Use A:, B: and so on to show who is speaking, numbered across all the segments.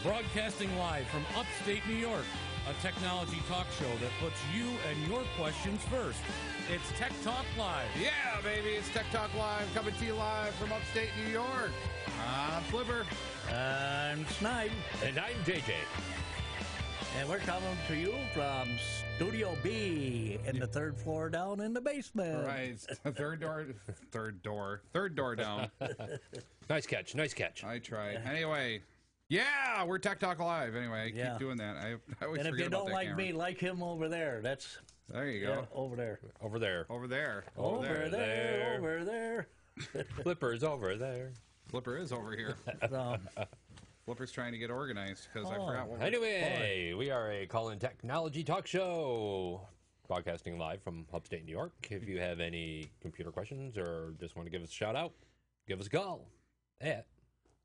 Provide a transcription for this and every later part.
A: Broadcasting live from upstate New York, a technology talk show that puts you and your questions first. It's Tech Talk Live.
B: Yeah, baby, it's Tech Talk Live, coming to you live from upstate New York. I'm Flipper.
C: I'm Snipe.
D: And I'm JJ.
C: And we're coming to you from Studio B in the third floor down in the basement.
B: Right, third door down.
D: Nice catch.
B: I tried. Anyway, yeah, we're Tech Talk Live. Anyway, keep doing that. I always
C: and if
B: forget
C: you
B: about
C: don't
B: that
C: like
B: camera.
C: me, like him over there.
B: There you go.
C: Over there.
D: Over there.
B: Over there.
C: Over there.
D: Flipper's over there.
B: Flipper is over here.
C: So,
B: Flipper's trying to get organized because I forgot what.
D: Anyway, we are a call-in technology talk show, broadcasting live from upstate New York. If you have any computer questions or just want to give us a shout out, give us a call at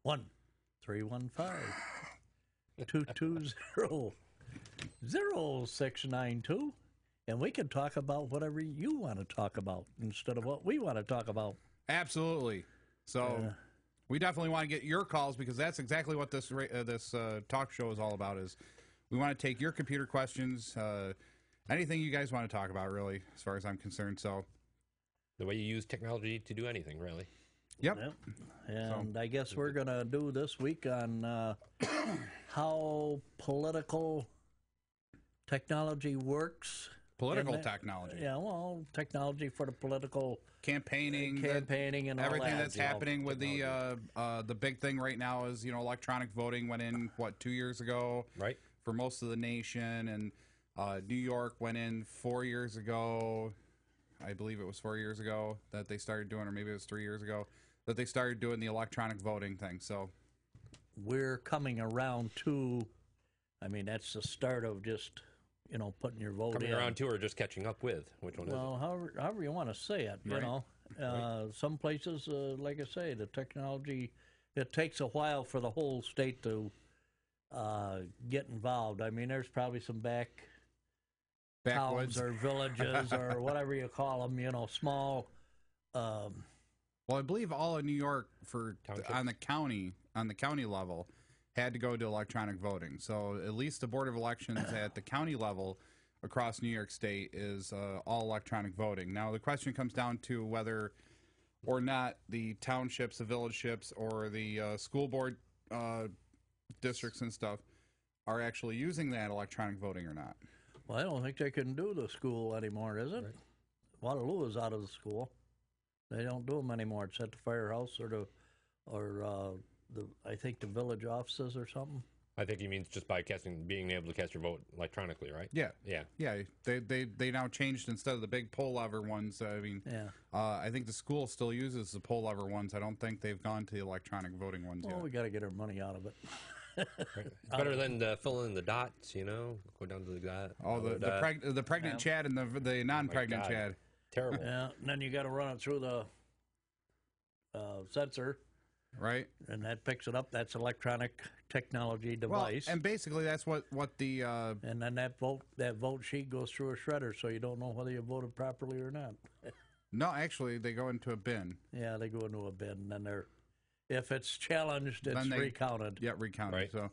C: 1-315-220-0692, and we can talk about whatever you want to talk about instead of what we want to talk about.
B: Absolutely. So we definitely want to get your calls because that's exactly what this talk show is all about. Is we want to take your computer questions, anything you guys want to talk about, really, as far as I'm concerned. So
D: the way you use technology to do anything, really.
B: Yep.
C: And I guess we're going to do this week on how political technology works.
B: Political technology.
C: Yeah, well, technology for the political
B: campaigning
C: and all
B: everything
C: that.
B: that's happening with the big thing right now is electronic voting went in 2 years ago,
D: right,
B: for most of the nation, and New York went in 4 years ago. I believe it was 4 years ago that they started doing, or maybe it was 3 years ago that they started doing the electronic voting thing. So
C: we're coming around to, I mean, that's the start of just putting your vote
D: coming
C: in.
D: around to or just catching up with? Which one is it?
C: Well, however you want to say it,
B: Right.
C: Some places, like I say, the technology, it takes a while for the whole state to get involved. I mean, there's probably some
B: backwoods
C: towns or villages or whatever you call them, small.
B: Well, I believe all of New York on the county level had to go to electronic voting. So at least the Board of Elections at the county level across New York State is all electronic voting. Now the question comes down to whether or not the townships, the villageships, or the school board districts and stuff are actually using that electronic voting or not.
C: Well, I don't think they can do the school anymore, is it? Right. Waterloo is out of the school. They don't do them anymore. It's at the firehouse or I think the village offices or something.
D: I think he means just by being able to cast your vote electronically, right?
B: Yeah.
D: Yeah.
B: They now changed, instead of the big poll lever ones. I mean, I think the school still uses the poll lever ones. I don't think they've gone to the electronic voting ones yet.
C: Well, we got to get our money out of it.
D: Right. It's better than filling in the dots, go down to the dot.
B: Oh, the pregnant Chad and the non-pregnant Chad.
D: Terrible.
C: Yeah, and then you got to run it through the sensor.
B: Right.
C: And that picks it up. That's electronic technology device.
B: Well, and basically that's what the
C: and then that vote sheet goes through a shredder, so you don't know whether you voted properly or not.
B: No, actually they go into a bin.
C: Yeah, they go into a bin, and then if it's challenged, it's recounted.
B: Yeah, recounted.
D: Right.
B: So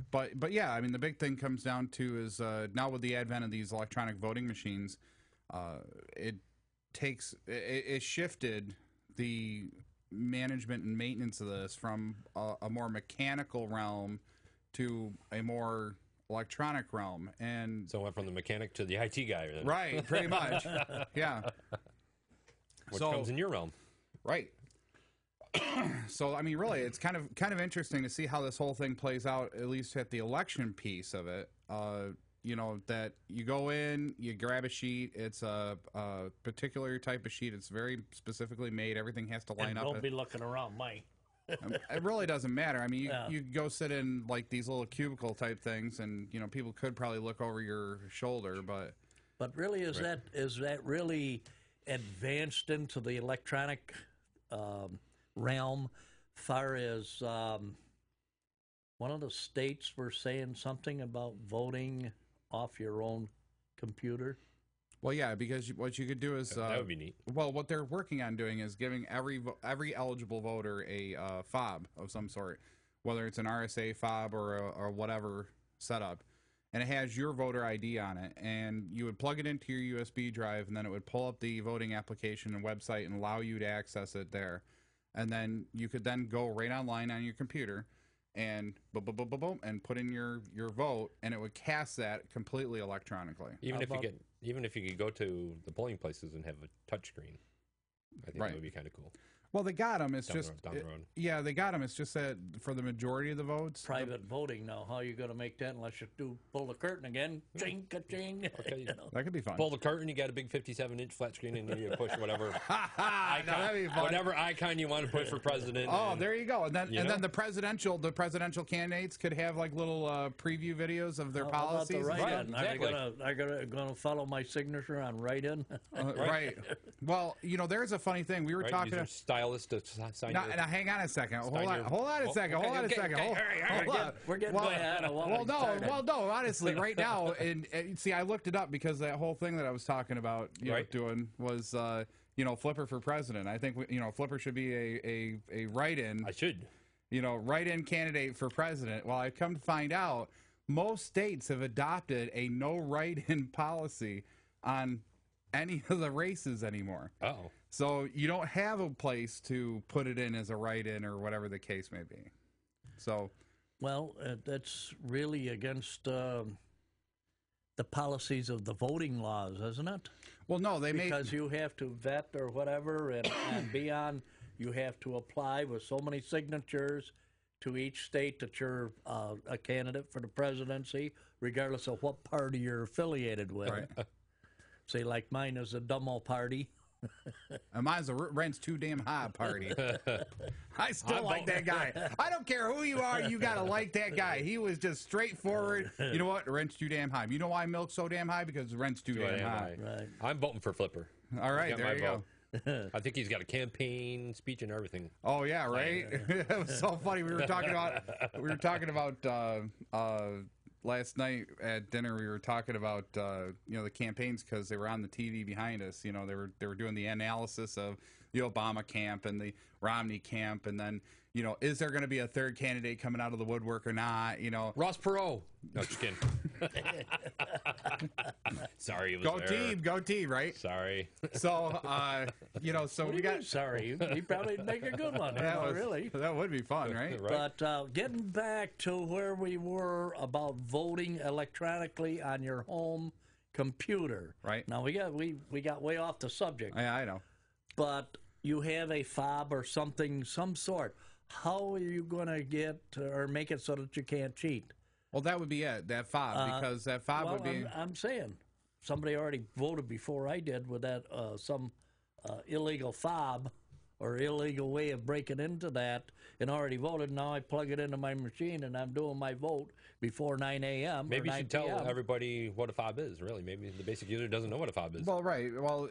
B: but yeah, I mean the big thing comes down to is now with the advent of these electronic voting machines, it shifted the management and maintenance of this from a more mechanical realm to a more electronic realm, and
D: so it went from the mechanic to the IT guy, then.
B: Right, pretty much. Yeah,
D: which comes in your realm,
B: right? So I mean, really, it's kind of interesting to see how this whole thing plays out, at least at the election piece of it. That you go in, you grab a sheet. It's a particular type of sheet. It's very specifically made. Everything has to line up.
C: Don't be looking around, Mike.
B: It really doesn't matter. I mean, you go sit in like these little cubicle type things, and people could probably look over your shoulder, but
C: really, is that really advanced into the electronic realm? Far as one of the states were saying something about voting off your own computer.
B: Well, yeah, because what you could do is
D: that would be neat.
B: Well, what they're working on doing is giving every eligible voter a fob of some sort, whether it's an RSA fob or or whatever setup, and it has your voter ID on it, and you would plug it into your USB drive, and then it would pull up the voting application and website and allow you to access it there. And then you could then go right online on your computer and boom, boom, boom, boom, boom, and put in your vote, and it would cast that completely electronically.
D: Even if you could go to the polling places and have a touchscreen, I think that would be kind of cool.
B: Well, they got them. It's
D: Down
B: just
D: the road.
B: yeah, they got them. It's just that for the majority of the votes,
C: Private voting now. How are you going to make that unless you pull the curtain again? Ching, ka-ching.
D: Okay.
C: You know.
B: that could be fun.
D: Pull the curtain, you got a big 57-inch flat screen, and you push whatever
B: That'd be fun.
D: whatever icon you want to push for president.
B: Oh, there you go. And then
D: You know?
B: then the presidential candidates could have like little preview videos of their
C: How about
B: policies.
C: the write-in?
D: Right, exactly.
C: Are they gonna follow my signature on write-in?
B: Right. Well, there's a funny thing. We were
D: Right?
B: talking.
D: Use your stylist to sign
B: Now,
D: your...
B: now, hang on a second. Hold
D: Sign
B: on.
D: your-
B: Hold on a second. Hold on a
D: okay,
B: second.
D: okay,
B: Hold
D: all right,
B: on.
C: We're getting way ahead of what
B: Well,
C: we
B: no.
C: started.
B: Well, no. Honestly, right now, and see, I looked it up because that whole thing that I was talking about,
D: Right.
B: doing was, Flipper for president. I think Flipper should be a write-in.
D: I should.
B: Write-in candidate for president. Well, I've come to find out most states have adopted a no write-in policy on any of the races anymore.
D: Oh.
B: So you don't have a place to put it in as a write-in or whatever the case may be. So,
C: Well, that's really against the policies of the voting laws, isn't it?
B: well, no, they may.
C: Because you have to vet or whatever, and beyond, you have to apply with so many signatures to each state that you're a candidate for the presidency, regardless of what party you're affiliated with.
B: Right.
C: Say, like mine is a Dummo party.
B: And mine's a rent's too damn high party. I still like that guy. I don't care who you are, you gotta like that guy. He was just straightforward. You know what? Rent's too damn high. You know why milk's so damn high? Because the rent's too damn high.
C: Right.
D: I'm voting for Flipper.
B: All right,
D: Got
B: there
D: my
B: you go.
D: vote. I think he's got a campaign speech and everything.
B: Oh yeah, right. It was so funny. We were talking about last night at dinner. We were talking about the campaigns because they were on the TV behind us. They were doing the analysis of the Obama camp and the Romney camp, and then is there going to be a third candidate coming out of the woodwork or not?
D: Ross Perot. No, just kidding. Sorry, it was there.
B: Go team, right?
D: Sorry.
B: So so we got.
C: Sorry, you probably make a good one. Really.
B: That would be fun, right?
D: Right.
C: But getting back to where we were about voting electronically on your home computer.
B: Right.
C: Now we got way off the subject.
B: Yeah, I know.
C: But you have a fob or something, some sort. How are you going to get or make it so that you can't cheat?
B: Well, that would be it. That fob, because that fob would be.
C: I'm saying somebody already voted before I did with that some illegal fob or illegal way of breaking into that and already voted. Now I plug it into my machine and I'm doing my vote before 9 a.m.
D: Maybe
C: or
D: you
C: 9
D: should tell
C: p.m.
D: everybody what a fob is, really. Maybe the basic user doesn't know what a fob is.
B: Well, right. Well,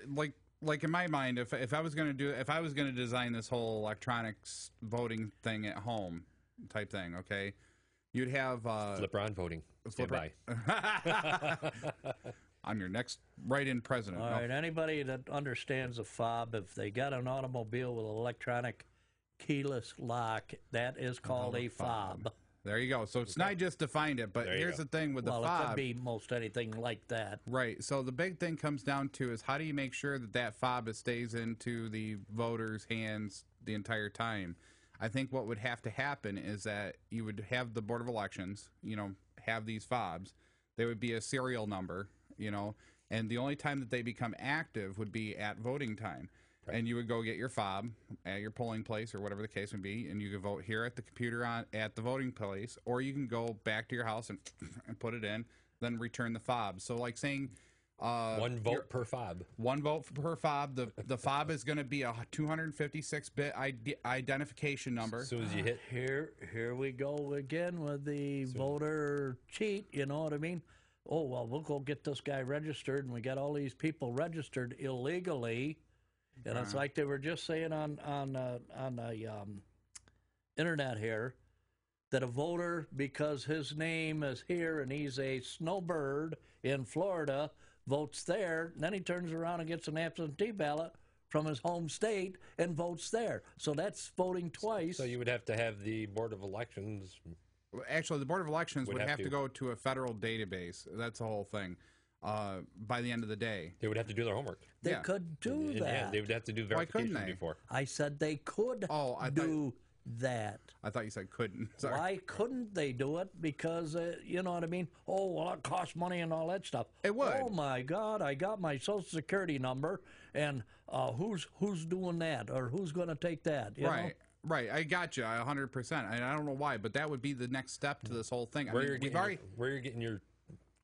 B: like in my mind, if I was going to design this whole electronics voting thing at home type thing, okay, you'd have
D: Flipper on voting. Stand
B: Flipper.
D: by.
B: on your next write-in president.
C: All
B: No.
C: right, anybody that understands a fob, if they got an automobile with an electronic keyless lock, that is called a fob.
B: There you go. So it's not just defined it, but
D: There you
B: here's
D: go.
B: the thing with the
C: Well,
B: fob.
C: it could be most anything like that.
B: Right. So the big thing comes down to is how do you make sure that fob stays into the voters' hands the entire time? I think what would have to happen is that you would have the Board of Elections, have these fobs. There would be a serial number, and the only time that they become active would be at voting time. Right. And you would go get your fob at your polling place or whatever the case would be, and you could vote here at the computer at the voting place, or you can go back to your house and put it in, then return the fob. So like saying...
D: one vote per fob.
B: One vote per fob. The fob is going to be a 256-bit identification number.
D: As soon as you hit...
C: Here we go again with the voter cheat, you know what I mean? Oh, well, we'll go get this guy registered, and we got all these people registered illegally. And it's like they were just saying on the internet here, that a voter, because his name is here and he's a snowbird in Florida, votes there, and then he turns around and gets an absentee ballot from his home state and votes there. So that's voting twice.
D: So you would have to have the Board of Elections.
B: Actually, the Board of Elections would have to go to a federal database. That's the whole thing. By the end of the day,
D: They would have to do their homework.
C: They could do that.
D: Yeah, they would have to do
B: Why couldn't
D: verification
B: they?
D: before.
C: I said they could do that.
B: I thought you said couldn't. Sorry.
C: Why couldn't they do it? Because, you know what I mean? Oh, well, it costs money and all that stuff.
B: It would.
C: Oh, my God, I got my Social Security number, and who's doing that? Or who's going to take that? You know?
B: Right, I got you 100%. And I don't know why, but that would be the next step to this whole thing.
D: Where you're getting your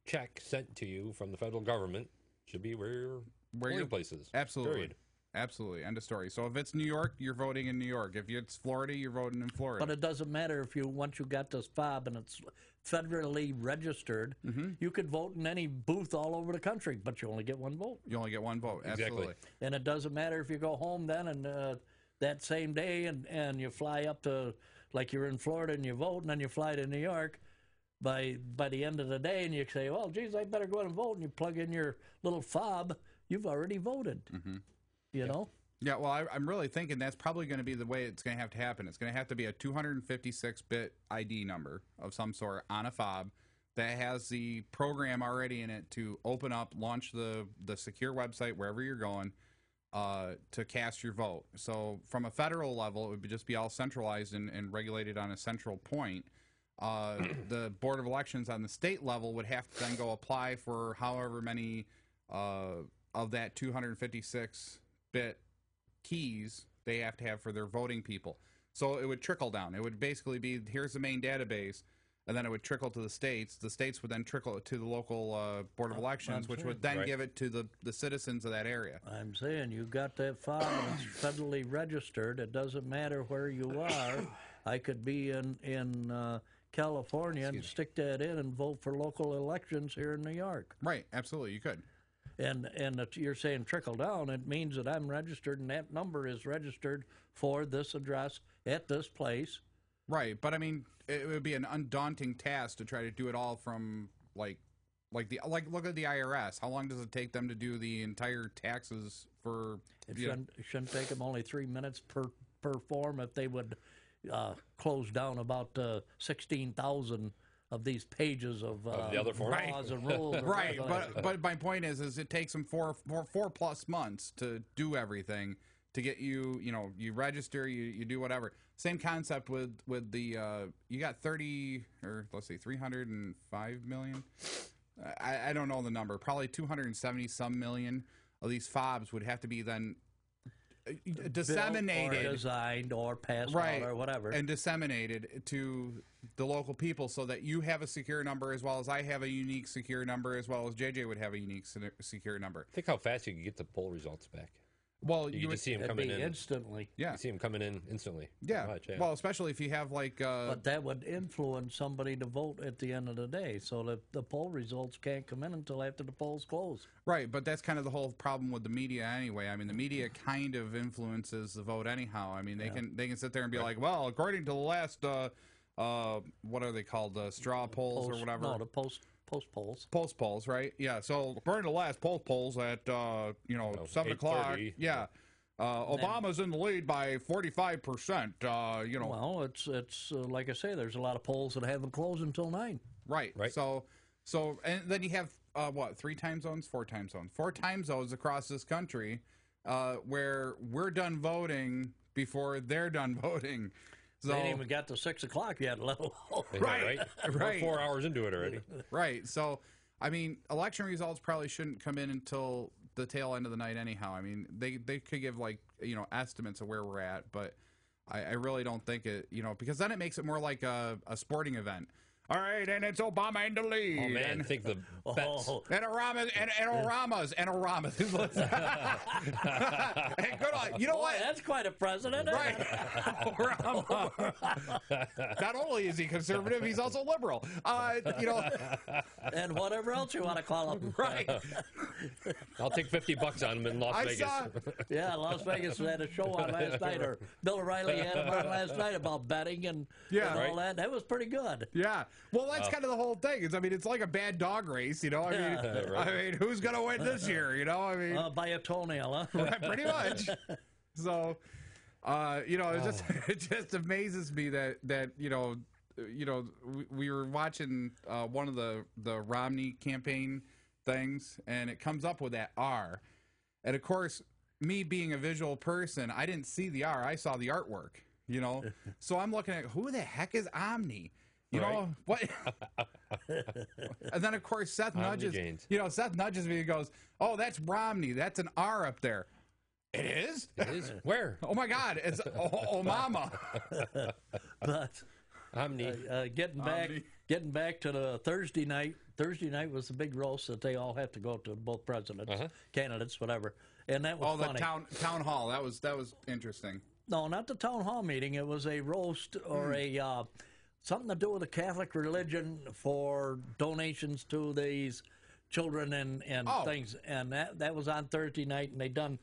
D: check sent to you from the federal government should be where your polling place is.
B: Absolutely.
D: Period.
B: Absolutely. End of story. So if it's New York, you're voting in New York. If it's Florida, you're voting in Florida.
C: But it doesn't matter if once you got this fob and it's federally registered, you could vote in any booth all over the country, but you only get one vote.
B: You only get one vote. Absolutely.
D: Exactly.
C: And it doesn't matter if you go home then and that same day and you fly up to, like you're in Florida and you vote, and then you fly to New York by the end of the day and you say, well, geez, I better go out and vote, and you plug in your little fob, you've already voted. You know?
B: Yeah, well, I'm really thinking that's probably going to be the way it's going to have to happen. It's going to have to be a 256-bit ID number of some sort on a fob that has the program already in it to open up, launch the secure website wherever you're going to cast your vote. So from a federal level, it would just be all centralized and regulated on a central point. The Board of Elections on the state level would have to then go apply for however many of that 256-bit keys they have to have for their voting people. So it would trickle down. It would basically be, here's the main database, and then it would trickle to the states. The states would then trickle it to the local Board of Elections, which would then give it to the citizens of that area.
C: I'm saying you got that fob and it's federally registered. It doesn't matter where you are. I could be in California and stick that in and vote for local elections here in New York.
B: Right, absolutely, you could.
C: And if you're saying trickle down, it means that I'm registered and that number is registered for this address at this place.
B: Right, but I mean, it would be an undaunting task to try to do it all from like look at the IRS. How long does it take them to do the entire taxes for?
C: It shouldn't take them only 3 minutes per form if they would close down about 16,000 of these pages of
D: the other form?
C: laws and rules.
B: Right, but my point is it takes them four plus months to do everything to get you you register, you do whatever. Same concept with the you got 305 million. I don't know the number. Probably 270 some million of these fobs would have to be then disseminated,
C: or designed, or passed out, or whatever,
B: and disseminated to the local people so that you have a secure number as well as I have a unique secure number as well as JJ would have a unique secure number.
D: Think how fast you could get the poll results back.
B: Well,
D: you would see them coming in
C: instantly.
B: Yeah,
D: you see them coming in instantly.
B: Yeah.
D: Much, yeah.
B: Well, especially if you have
C: but that would influence somebody to vote at the end of the day, so that the poll results can't come in until after the polls close.
B: Right, but that's kind of the whole problem with the media anyway. I mean, the media kind of influences the vote anyhow. I mean, they can sit there and be like, well, according to the last what are they called, straw polls or whatever?
C: No, the post polls.
B: Post polls, right? Yeah. So according to the last post polls at 7 o'clock, yeah, Obama's in the lead by 45%.
C: Well, it's like I say, there's a lot of polls that haven't closed until 9.
B: Right. So and then you have 3 time zones, 4 time zones, 4 time zones across this country where we're done voting before they're done voting. So,
C: they ain't even got to 6 o'clock yet, let alone.
B: Right.
D: We're 4 hours into it already.
B: Right. So, I mean, election results probably shouldn't come in until the tail end of the night anyhow. I mean, they could give estimates of where we're at, but I really don't think it, because then it makes it more like a sporting event. All right, and it's Obama in the lead.
D: Oh, man, think the bets.
B: And Oramas. Hey, good on. You know what?
C: That's quite a president.
B: Right. Orama. Not only is he conservative, he's also liberal.
C: And whatever else you want to call him.
B: Right.
D: I'll take $50 on him in Las Vegas.
C: Yeah, Las Vegas had a show on last night, or Bill O'Reilly had him on last night about betting and all that. That was pretty good.
B: Yeah. Well, that's kind of the whole thing. It's like a bad dog race, you know.
D: Right.
B: I mean, who's gonna win this year? You know, I mean,
C: by a toenail, huh?
B: right, pretty much. So, it just amazes me that we were watching one of the Romney campaign things, and it comes up with that R, and of course, me being a visual person, I didn't see the R. I saw the artwork. You know, so I'm looking at who the heck is Omni. You know what? And then of course Seth nudges. Seth nudges me and goes, "Oh, that's Romney. That's an R up there." It is.
D: It is. Where?
B: Oh my God! It's Mama.
C: But
D: Omni.
C: Getting back to the Thursday night. Thursday night was the big roast that they all have to go to, both presidents, candidates, whatever, and that was funny.
B: The town hall. That was interesting.
C: No, not the town hall meeting. It was a roast or a something to do with the Catholic religion for donations to these children and things. And that was on Thursday night, and they done,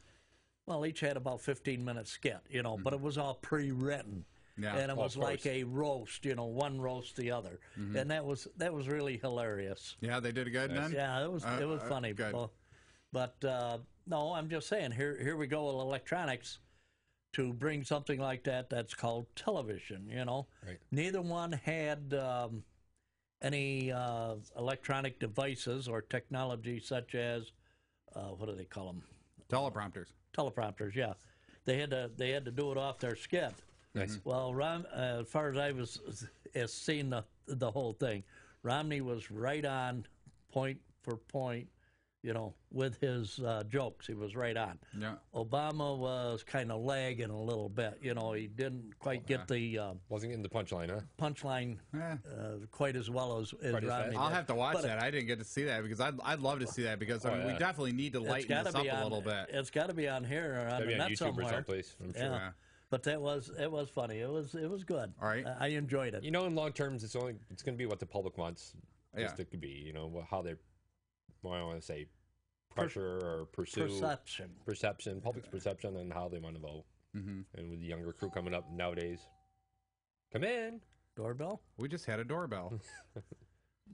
C: well, each had about 15-minute skit, but it was all pre-written. Yeah, and it was like a roast, one roast the other. And that was really hilarious.
B: Yeah, they did good then?
C: Yeah, it was funny.
B: Good.
C: But no, I'm just saying, here we go with electronics. To bring something like that's called television,
D: Right.
C: Neither one had any electronic devices or technology such as, what do they call them?
B: Teleprompters.
C: Teleprompters, yeah. They had to do it off their skit.
D: Nice.
C: Well, as far as I was seeing the whole thing, Romney was right on, point for point, with his jokes. He was right on.
B: Yeah.
C: Obama was kind of lagging a little bit. He didn't quite get the
D: wasn't getting the punchline, huh?
C: Punchline quite as well as Romney.
B: I'll have to watch that. I didn't get to see that because I'd love to see that because we definitely need to lighten this up a little bit.
C: It's got to be on here or on the net
D: YouTube
C: somewhere.
D: or someplace. I'm sure.
C: Yeah. But it was funny. It was good.
B: All right.
C: I enjoyed it.
D: In long terms, it's going to be what the public wants it to be. How they. Well, I don't want to say pressure or pursue perception, public's perception, and how they want to vote. And with the younger crew coming up nowadays, come in.
C: Doorbell?
B: We just had a doorbell.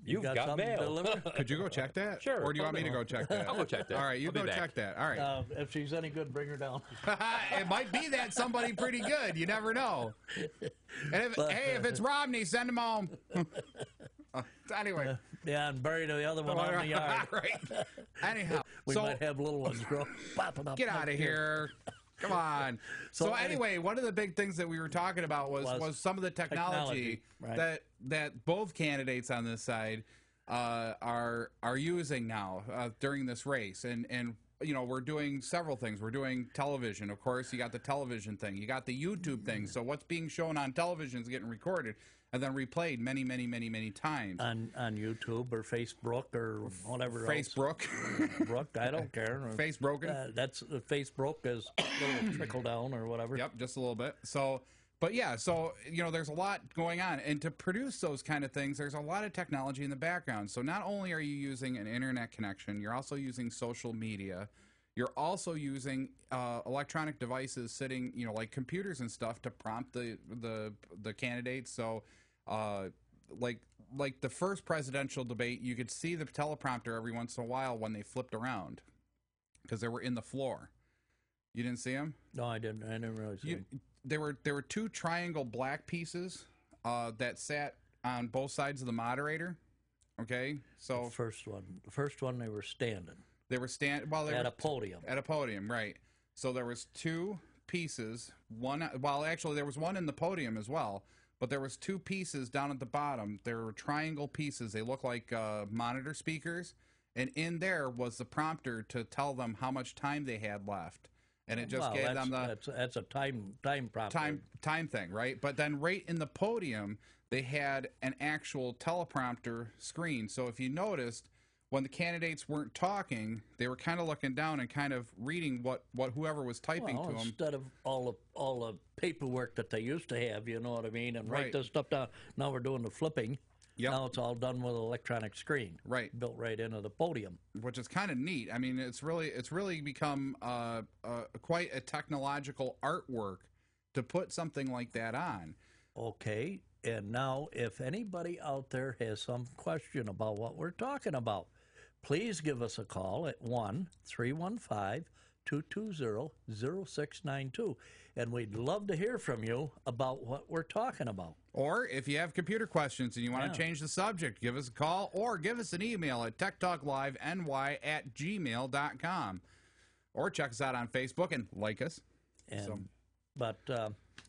D: You've got mail.
B: Could you go check that?
D: Sure.
B: Or do you want me to go check that?
D: I'll go check that.
B: All right, you go check that. All right.
C: If she's any good, bring her down.
B: It might be that somebody pretty good. You never know. And if it's Romney, send him home. Anyway.
C: Yeah, and bury the other one on the yard.
B: Right. Anyhow.
C: We might have little ones popping up.
B: Get out of here. Come on. So anyway, one of the big things that we were talking about was some of the technology
C: right.
B: that both candidates on this side are using now during this race. And we're doing several things. We're doing television. Of course, you got the television thing. You got the YouTube thing. So what's being shown on television is getting recorded and then replayed many, many, many, many times.
C: On YouTube or Facebook or whatever
B: Facebook.
C: else. Brook, I don't care.
B: Facebooken.
C: That's Facebook is a little trickle down or whatever.
B: Yep, just a little bit. So, but yeah, so, there's a lot going on. And to produce those kind of things, there's a lot of technology in the background. So not only are you using an internet connection, you're also using social media. You're also using electronic devices sitting, like computers and stuff to prompt the candidates. So, like the first presidential debate, you could see the teleprompter every once in a while when they flipped around because they were in the floor. You didn't see them?
C: No, I didn't. I didn't really see them.
B: There were two triangle black pieces that sat on both sides of the moderator. Okay, so
C: the first one, they were standing.
B: They were
C: at a podium.
B: At a podium, right? So there was two pieces. Actually, there was one in the podium as well. But there was two pieces down at the bottom. There were triangle pieces. They look like monitor speakers. And in there was the prompter to tell them how much time they had left. And it just gave them
C: that's a time prompter.
B: Time thing, right? But then right in the podium, they had an actual teleprompter screen. So if you noticed, when the candidates weren't talking, they were kind of looking down and kind of reading what whoever was typing to them.
C: Instead of all the paperwork that they used to have, you know what I mean, and write this stuff down. Now we're doing the flipping.
B: Yep.
C: Now it's all done with an electronic screen.
B: Right.
C: Built right into the podium.
B: Which is kind of neat. I mean, it's really become quite a technological artwork to put something like that on.
C: Okay. And now, if anybody out there has some question about what we're talking about, please give us a call at 1-315-220-0692. And we'd love to hear from you about what we're talking about.
B: Or if you have computer questions and you want to change the subject, give us a call or give us an email at techtalkliveny@gmail.com. Or check us out on Facebook and like us.
C: And, But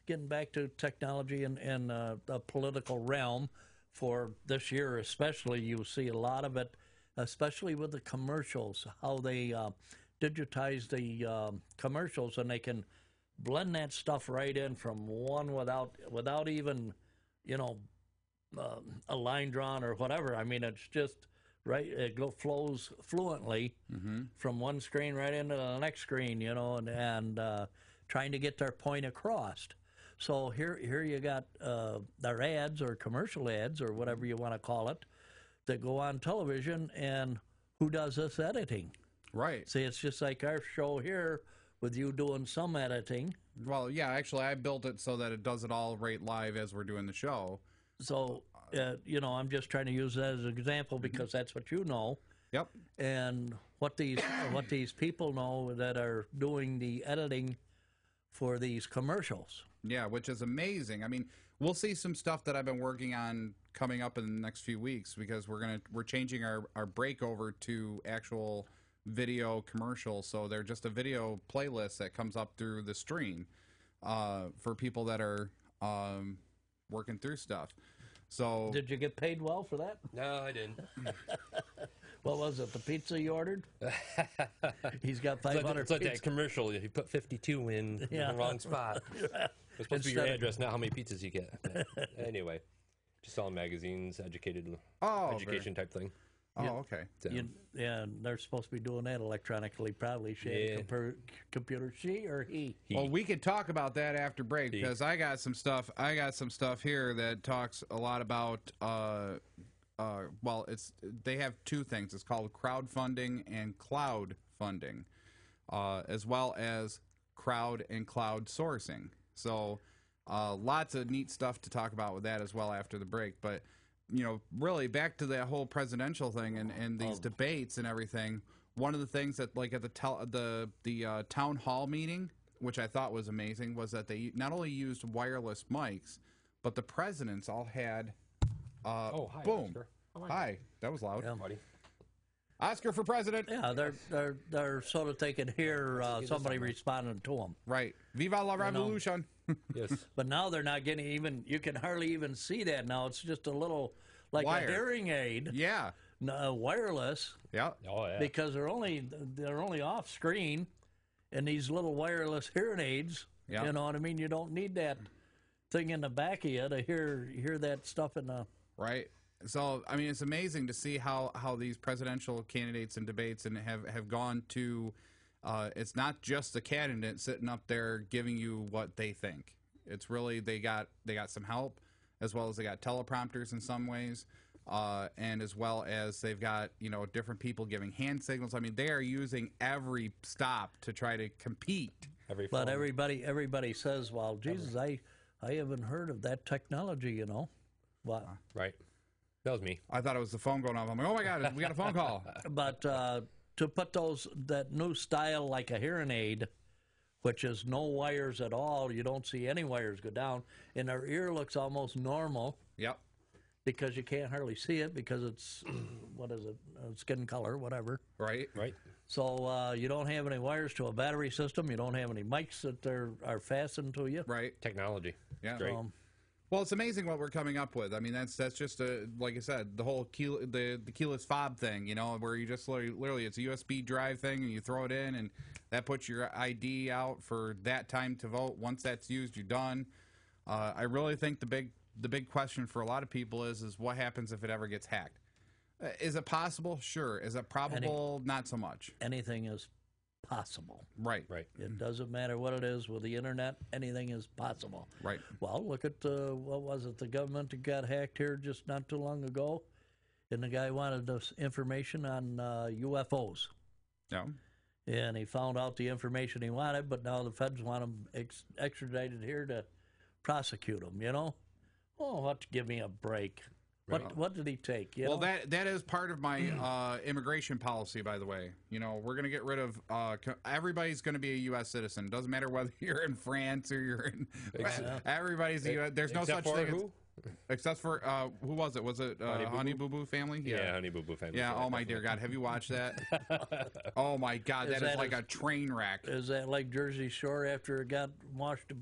C: getting back to technology and the political realm for this year especially, you see a lot of it, especially with the commercials, how they digitize the commercials, and they can blend that stuff right in from one without even, a line drawn or whatever. I mean, it's just right. It flows fluently from one screen right into the next screen, and trying to get their point across. So here you got their ads or commercial ads or whatever you want to call it that go on television, and who does this editing?
B: Right.
C: See, it's just like our show here with you doing some editing.
B: Well, yeah, actually, I built it so that it does it all right live as we're doing the show.
C: So, I'm just trying to use that as an example because that's what you know.
B: Yep.
C: And what these people know that are doing the editing for these commercials.
B: Yeah, which is amazing. I mean, we'll see some stuff that I've been working on coming up in the next few weeks because we're changing our break over to actual video commercials. So they're just a video playlist that comes up through the stream for people that are working through stuff. So
C: did you get paid well for that?
D: No, I didn't.
C: What was it? The pizza you ordered? He's got 500.
D: It's like that commercial. You put 52 in the wrong spot. It's supposed to be your address, not how many pizzas you get. Anyway, just selling magazines, education type thing.
B: Oh, okay.
D: So.
C: Yeah, they're supposed to be doing that electronically, probably. Computer, she or he?
B: Well, we could talk about that after break because I got some stuff here that talks a lot about. They have two things. It's called crowdfunding and cloud funding, as well as crowd and cloud sourcing. So, lots of neat stuff to talk about with that as well after the break. But really back to that whole presidential thing and these debates and everything. One of the things that, like at the town hall meeting, which I thought was amazing, was that they not only used wireless mics, but the presidents all had.
D: Hi,
B: boom!
D: Oscar.
B: Hi, that was loud.
C: Yeah.
D: Buddy.
B: Oscar for president.
C: Yeah, they're so that they can hear somebody responding to them.
B: Right. Viva la revolution.
D: Yes.
C: But now they're not getting even. You can hardly even see that now. It's just a little like
B: Wire.
C: a hearing aid.
B: Yeah.
C: Wireless.
B: Yeah.
D: Oh yeah.
C: Because they're only off screen, and these little wireless hearing aids.
B: Yeah.
C: You know what I mean? You don't need that thing in the back of you to hear that stuff in the.
B: Right. So, I mean, it's amazing to see how these presidential candidates and debates and have gone to, it's not just the candidate sitting up there giving you what they think. It's really, they got some help, as well as they got teleprompters in some ways, and as well as they've got, different people giving hand signals. I mean, they are using every stop to try to compete.
C: But everybody says, well, Jesus, I haven't heard of that technology, Wow.
D: Right. That was me.
B: I thought it was the phone going off. I'm like, oh my God, we got a phone call.
C: But to put that new style like a hearing aid, which is no wires at all, you don't see any wires go down, and their ear looks almost normal.
B: Yep.
C: Because you can't hardly see it because it's, skin color, whatever.
B: Right.
D: Right.
C: So you don't have any wires to a battery system. You don't have any mics that are fastened to you.
B: Right.
D: Technology.
B: Yeah.
D: Great.
B: Well, it's amazing what we're coming up with. I mean, that's just like I said, the whole the keyless fob thing, where you just literally it's a USB drive thing and you throw it in and that puts your ID out for that time to vote. Once that's used, you're done. I really think the big question for a lot of people is what happens if it ever gets hacked? Is it possible? Sure. Is it probable? Not so much.
C: Anything is possible.
B: Right.
D: Right.
C: It doesn't matter what it is with the internet. Anything is possible.
B: Right.
C: Well, look at what was it? The government that got hacked here just not too long ago, and the guy wanted this information on UFOs.
B: Yeah.
C: And he found out the information he wanted, but now the feds want him extradited here to prosecute him. Oh, what? Give me a break. What did he take? You
B: Well,
C: know?
B: that is part of my immigration policy, by the way. You know, we're going to get rid of everybody's going to be a U.S. citizen. Doesn't matter whether you're in France or you're in. Everybody's a U.S. There's no such thing.
D: Who?
B: Except for who was it? Was it Honey Boo Boo Family?
D: Yeah, Honey Boo Boo Family.
B: Yeah. Oh my dear God, have you watched that? Oh my God, that is like a train wreck.
C: Is that like Jersey Shore after it got washed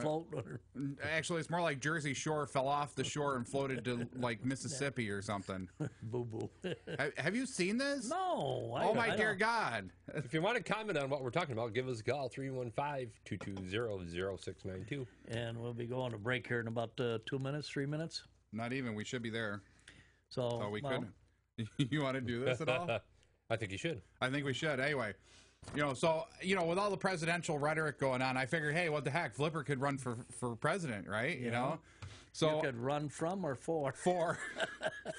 C: float?
B: Actually, it's more like Jersey Shore fell off the shore and floated to like Mississippi or something.
C: Boo boo.
B: Have you seen this?
C: No.
B: Oh my dear God.
D: If you want to comment on what we're talking about, give us a call, 315-220-0692.
C: And we'll be going to break here in about 2 minutes, 3 minutes.
B: Not even. We should be there.
C: So
B: we could. You want to do this at all?
D: I think you should.
B: I think we should. Anyway. You know, so, you know, with all the presidential rhetoric going on, I figured, hey, what the heck, Flipper could run for president, right? You know? So
C: you could run from or for?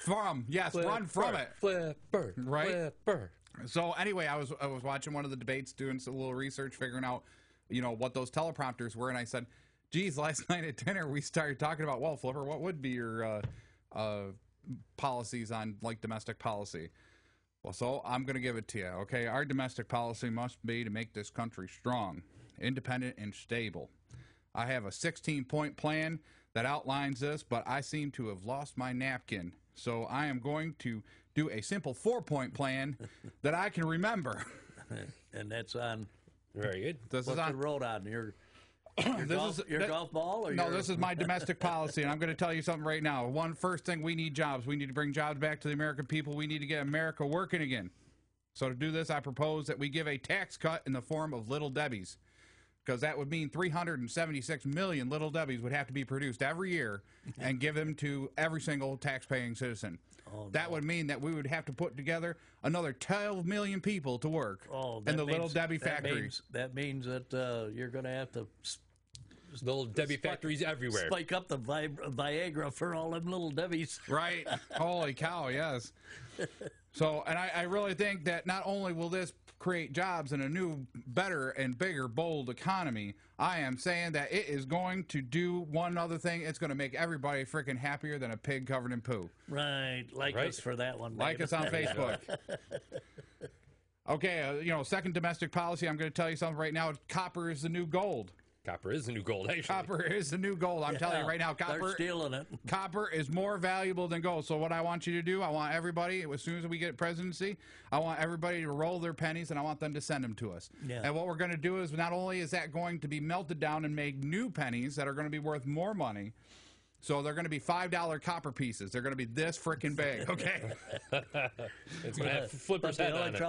B: From. Yes,
D: Flipper,
B: run from it.
D: Flipper.
B: Right?
D: Flipper.
B: So anyway, I was watching one of the debates, doing some little research, figuring out, you know, what those teleprompters were, and I said, geez, last night at dinner we started talking about, well, Flipper, what would be your policies on, like, domestic policy? Well, so I'm going to give it to you, okay? Our domestic policy must be to make this country strong, independent, and stable. I have a 16-point plan that outlines this, but I seem to have lost my napkin. So I am going to do a simple 4-point plan that I can remember.
C: And that's on...
D: Very good.
C: What's the road on? Your golf ball? Or
B: no, this is my domestic policy, and I'm going to tell you something right now. First thing, we need jobs. We need to bring jobs back to the American people. We need to get America working again. So to do this, I propose that we give a tax cut in the form of Little Debbies, because that would mean 376 million Little Debbies would have to be produced every year and give them to every single tax-paying citizen. That would mean that we would have to put together another 12 million people to work in the Little Debbie factory.
C: That means that you're going to have to...
D: Little Debbie factories everywhere.
C: Spike up the Viagra for all them Little Debbies.
B: Right. Holy cow, yes. So, and I really think that not only will this create jobs in a new, better, and bigger, bold economy, I am saying that it is going to do one other thing. It's going to make everybody freaking happier than a pig covered in poo.
C: Right. Like us for that one.
B: Like us on Facebook. Okay, you know, second domestic policy, I'm going to tell you something right now. Copper is the new gold.
D: Copper is the new gold, actually.
B: Copper is the new gold. I'm telling you right now,
C: They're stealing it.
B: Copper is more valuable than gold. So what I want you to do, I want everybody, as soon as we get presidency, I want everybody to roll their pennies, and I want them to send them to us.
C: Yeah.
B: And what we're going to do is, not only is that going to be melted down and make new pennies that are going to be worth more money, so they're going to be $5 copper pieces. They're going to be this freaking big, okay?
D: It's going to have Flipper's head on it.
C: The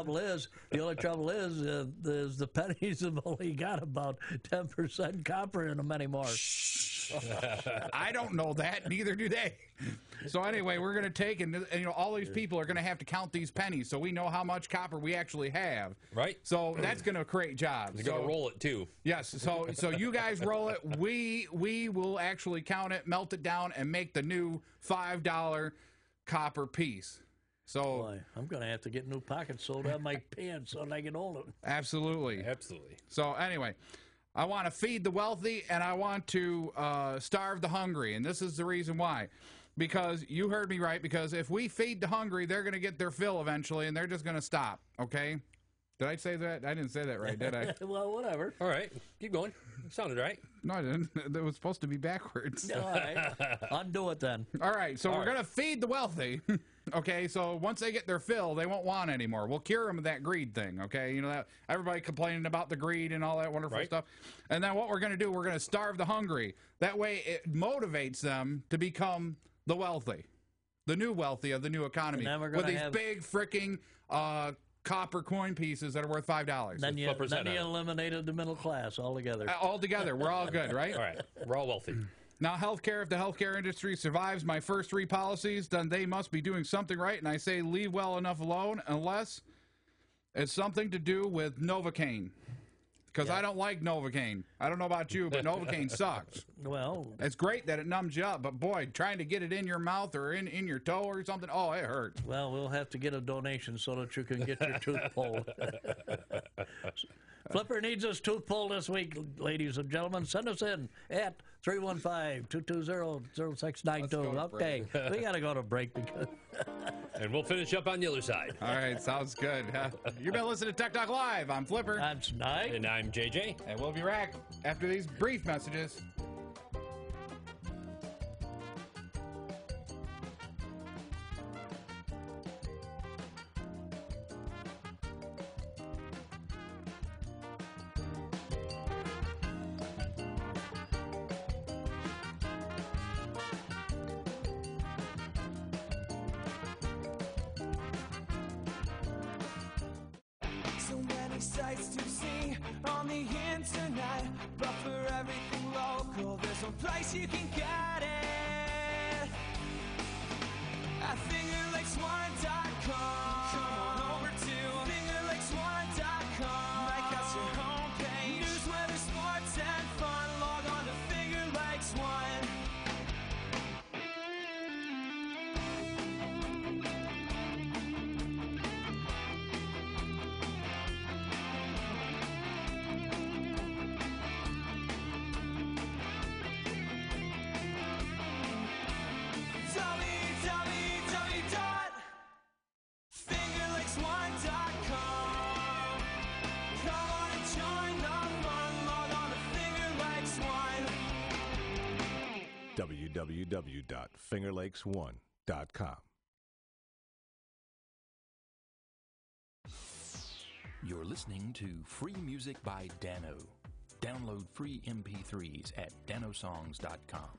C: only trouble is the pennies have only got about 10% copper in them anymore.
B: I don't know that. Neither do they. So anyway, we're going to take, and you know, all these people are going to have to count these pennies so we know how much copper we actually have.
D: Right.
B: So that's going to create jobs.
D: They're going to roll it, too.
B: Yes. So you guys roll it. We will actually count it, melt it down, and make the new $5 copper piece. So
C: Boy, I'm going to have to get new pockets sewed on my pants so I can hold it.
B: Absolutely.
D: Absolutely.
B: So anyway, I want to feed the wealthy, and I want to starve the hungry, and this is the reason why. Because you heard me right, because if we feed the hungry, they're going to get their fill eventually, and they're just going to stop, okay? Did I say that? I didn't say that right, did I?
C: Well, whatever.
D: All right. Keep going. It sounded right.
B: No, I didn't. It was supposed to be backwards.
C: All right. Undo it then.
B: All right, so we're going to feed the wealthy. Okay, so once they get their fill, they won't want anymore. We'll cure them of that greed thing, okay? You know, that everybody complaining about the greed and all that wonderful stuff. And then what we're going to do, we're going to starve the hungry. That way it motivates them to become the wealthy, the new wealthy of the new economy, with these big freaking copper coin pieces that are worth $5.
C: Then you eliminated the middle class altogether.
B: Altogether, we're all good, right?
D: All right, we're all wealthy.
B: Now, healthcare, if the healthcare industry survives my first three policies, then they must be doing something right, and I say leave well enough alone unless it's something to do with Novocaine. Because I don't like Novocaine. I don't know about you, but Novocaine sucks.
C: Well,
B: it's great that it numbs you up, but boy, trying to get it in your mouth or in your toe or something, oh, it hurts.
C: Well, we'll have to get a donation so that you can get your tooth pulled. Flipper needs his tooth pulled this week, ladies and gentlemen. Send us in at 315-220-0692.
B: go to
C: Okay, we got to go to break because
D: And we'll finish up on the other side.
B: All right, sounds good. You've been listening to Tech Talk Live. I'm Flipper.
C: I'm Snipe.
D: And I'm JJ.
B: And we'll be back after these brief messages.
E: So many sights to see on the internet, but for everything local, there's one place you can get it. At FingerLakes1.com. Come on over to FingerLakes1.com. Make us your homepage. News, weather, sports, and fun. Log on to Finger Lakes One. www.fingerlakes1.com. Come on and join the fun. Log on to Finger Lakes One.
F: www.fingerlakes1.com.
G: You're listening to Free Music by Dano. Download free MP3s at danosongs.com.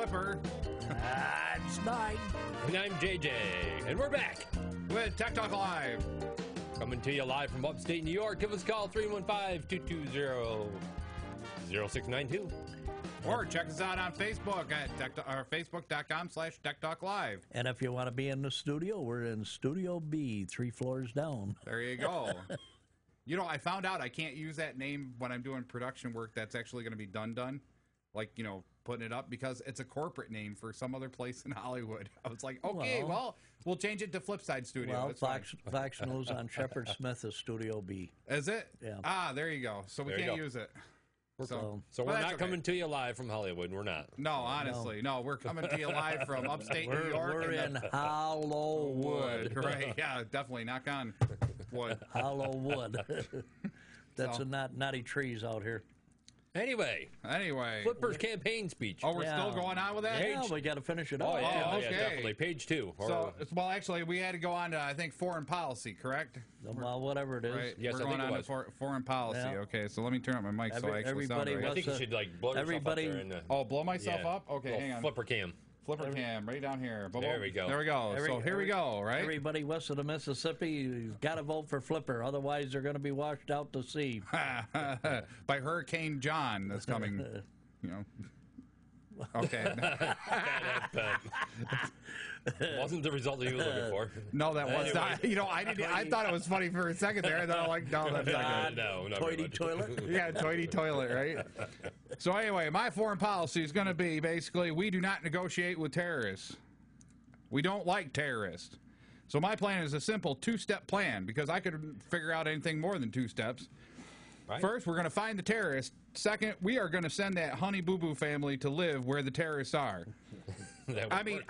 B: Flipper.
C: That's 9.
D: And I'm JJ. And we're back.
B: With Tech Talk Live.
D: Coming to you live from upstate New York. Give us a call, 315-220-0692.
B: Or check us out on Facebook at facebook.com/Tech Talk Live.
C: And if you want to be in the studio, we're in Studio B, 3 floors down.
B: There you go. You know, I found out I can't use that name when I'm doing production work that's actually going to be done. Like, you know, putting it up because it's a corporate name for some other place in Hollywood. I was like, okay, well we'll change it to Flipside Studio.
C: Well,
B: That's
C: Fox News on Shepherd Smith is Studio B.
B: Is it?
C: Yeah.
B: Ah, there you go. So we can't use it.
D: So
B: well,
D: we're
B: that's
D: not
B: okay.
D: coming to you live from Hollywood. We're not.
B: No, honestly, no. We're coming to you live from upstate New York.
C: We're in Hollowwood.
B: Right? Yeah, definitely. Knock on wood.
C: Hollowwood. That's
B: So-
C: not naughty trees out here.
D: Anyway, Flipper's campaign speech.
B: Oh, we're still going on with that?
C: Yeah, we got to finish it up.
D: Oh, yeah,
B: okay.
D: definitely. Page 2.
B: So, well, actually, we had to go on to, I think, foreign policy, correct?
C: Well, whatever it is.
B: Right.
D: Yes,
B: we're
D: I
B: going
D: think it
B: on
D: was.
B: to foreign policy.
C: Yeah.
B: Okay, so let me turn up my mic so I actually sound
C: everybody
B: right.
D: I think you should blow yourself
C: everybody-
D: up there in the,
B: Oh, blow myself up? Okay,
D: little
B: hang on.
D: Flipper cam.
B: Flipper cam, right down here.
D: There we go.
B: There we go. So here we go, right?
C: Everybody west of the Mississippi, you've got to vote for Flipper. Otherwise, they're going to be washed out to sea.
B: By Hurricane John that's coming, you know. Okay.
D: Wasn't the result that you were looking for.
B: No, that was not. You know, I thought it was funny for a second there, and then I'm like, no, that's not good.
D: No, not
C: Toity
D: really.
C: toilet.
B: Yeah, toity toilet, right? So anyway, my foreign policy is going to be basically we do not negotiate with terrorists. We don't like terrorists. So my plan is a simple 2-step plan because I could figure out anything more than 2 steps.
D: Right.
B: First, we're going to find the terrorists. Second, we are going to send that Honey Boo Boo family to live where the terrorists are. I mean,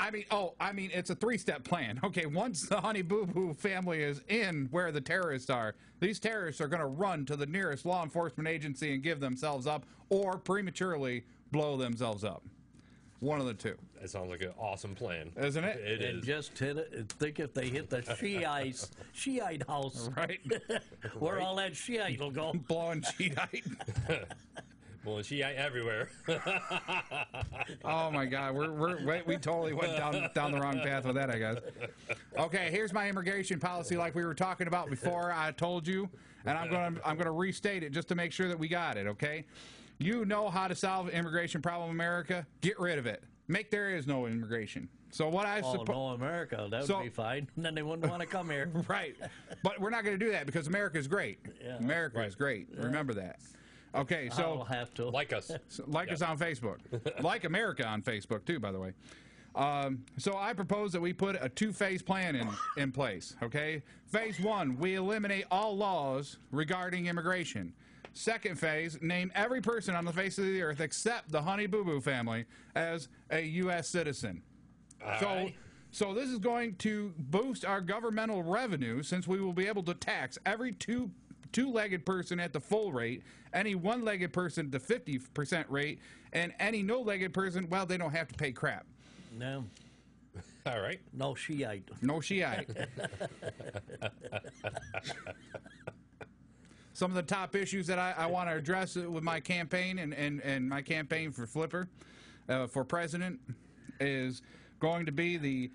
B: it's a 3-step plan. Okay, once the Honey Boo Boo family is in where the terrorists are, these terrorists are going to run to the nearest law enforcement agency and give themselves up or prematurely blow themselves up. One of the two.
D: That sounds like an awesome plan.
B: Isn't it?
D: It
C: And
D: is.
C: just hit it. Think if they hit the Shiite house,
B: Right?
C: where all that Shiite will go.
B: Blowing Cheatite.
D: Well, she everywhere.
B: Oh my God, we totally went down the wrong path with that, I guess. Okay, here's my immigration policy, like we were talking about before. I told you, and I'm gonna restate it just to make sure that we got it. Okay, you know how to solve the immigration problem in America? Get rid of it. Make there is no immigration. So what I suppose.
C: No, America, that would be fine. And then they wouldn't want to come here.
B: Right, but we're not going to do that because America is great.
C: Yeah.
B: America is great. Remember that. Okay, so
C: I'll have to.
D: Like us.
B: like us on Facebook. Like America on Facebook, too, by the way. So I propose that we put a 2-phase plan in place, okay? Phase 1, we eliminate all laws regarding immigration. Second phase, name every person on the face of the earth except the Honey Boo Boo family as a U.S. citizen. So this is going to boost our governmental revenue since we will be able to tax every two-legged person at the full rate, any one-legged person at the 50% rate, and any no-legged person, well, they don't have to pay crap.
C: No.
D: All right.
C: No Shiite.
B: No Shiite. Some of the top issues that I want to address with my campaign and my campaign for Flipper for president is going to be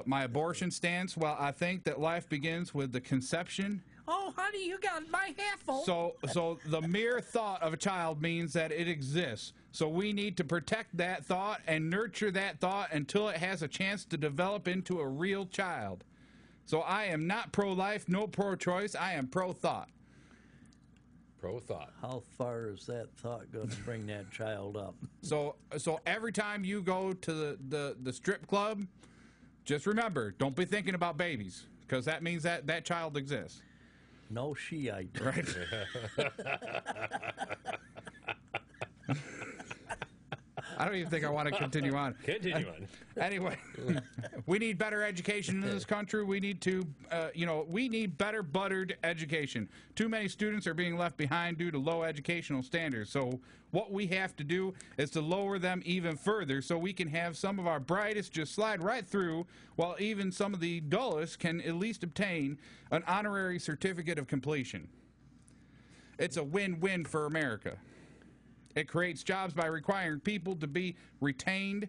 B: my abortion stance. Well, I think that life begins with the conception.
C: Oh, honey, you got my hair full.
B: So the mere thought of a child means that it exists. So we need to protect that thought and nurture that thought until it has a chance to develop into a real child. So I am not pro-life, no pro-choice. I am pro-thought.
D: Pro-thought.
C: How far is that thought going to bring that child up?
B: So every time you go to the strip club, just remember, don't be thinking about babies because that means that child exists.
C: No Shiite.
B: Right. I don't even think I want to continue on.
D: Continue on.
B: Anyway, we need better education in this country. We need to, we need better buttered education. Too many students are being left behind due to low educational standards. So what we have to do is to lower them even further so we can have some of our brightest just slide right through, while even some of the dullest can at least obtain an honorary certificate of completion. It's a win-win for America. It creates jobs by requiring people to be retained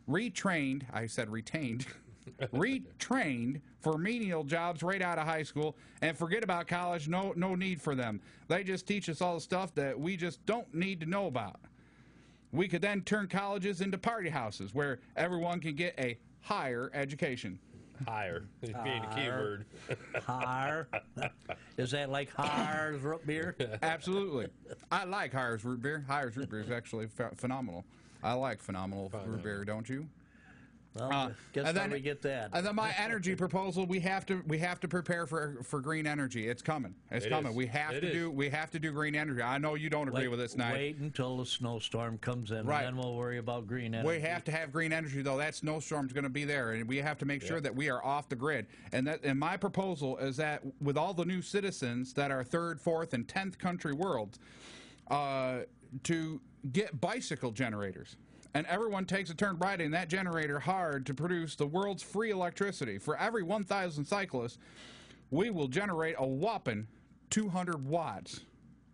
B: retrained, I said retained, retrained for menial jobs right out of high school, and forget about college. No need for them. They just teach us all the stuff that we just don't need to know about. We could then turn colleges into party houses where everyone can get a higher education.
D: Higher being a keyword.
C: Higher. Is that like Hires root beer?
B: Absolutely. I like Hires root beer. Hires root beer is actually phenomenal. I like phenomenal root beer, don't you?
C: Well, guess when we get that.
B: And then my energy proposal, we have to prepare for green energy. It's coming. It's coming. We have to do green energy. I know you don't agree with this, Knight.
C: Wait until the snowstorm comes in,
B: right.
C: and then we'll worry about green energy.
B: We have to have green energy, though. That snowstorm's going to be there, and we have to make sure that we are off the grid. And my proposal is that with all the new citizens that are third, fourth, and 10th country worlds, to get bicycle generators. And everyone takes a turn riding that generator hard to produce the world's free electricity. For every 1,000 cyclists, we will generate a whopping 200 watts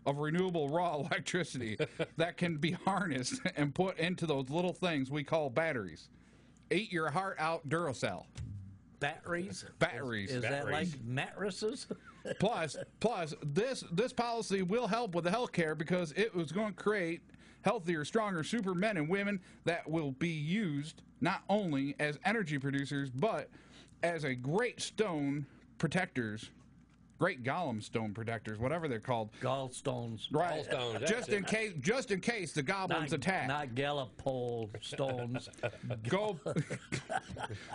B: of renewable raw electricity that can be harnessed and put into those little things we call batteries. Eat your heart out, Duracell.
C: Batteries?
B: Batteries.
C: Is that like mattresses?
B: Plus, this policy will help with the health care because it was going to create healthier, stronger supermen and women that will be used not only as energy producers, but as a great stone protectors, great golem stone protectors, whatever they're called.
C: Gallstones.
B: Right.
D: Gallstones,
B: just in case the goblins attack.
C: Not Gallipole stones.
B: Go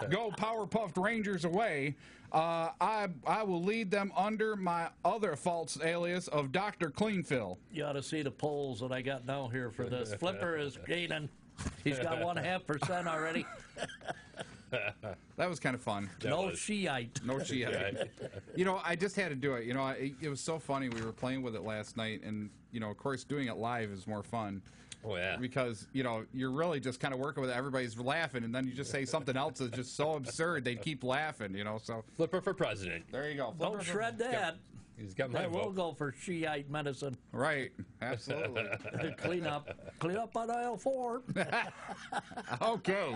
B: Powerpuffed Rangers away. I will lead them under my other false alias of Dr. Cleanfill.
C: You ought to see the polls that I got down here for this. Flipper is gaining. He's got 1.5% already.
B: That was kind of fun.
C: No Shiite.
B: No Shiite. You know, I just had to do it. You know, it was so funny. We were playing with it last night, and, you know, of course, doing it live is more fun.
D: Oh, yeah.
B: Because, you know, you're really just kind of working with it. Everybody's laughing, and then you just say something else that's just so absurd, they keep laughing, you know, so.
D: Flipper for president.
B: There you go.
C: Don't shred that.
D: He's got my
C: We'll
D: vote.
C: go for Shiite medicine.
B: Right. Absolutely.
C: Clean up on aisle 4.
B: Okay.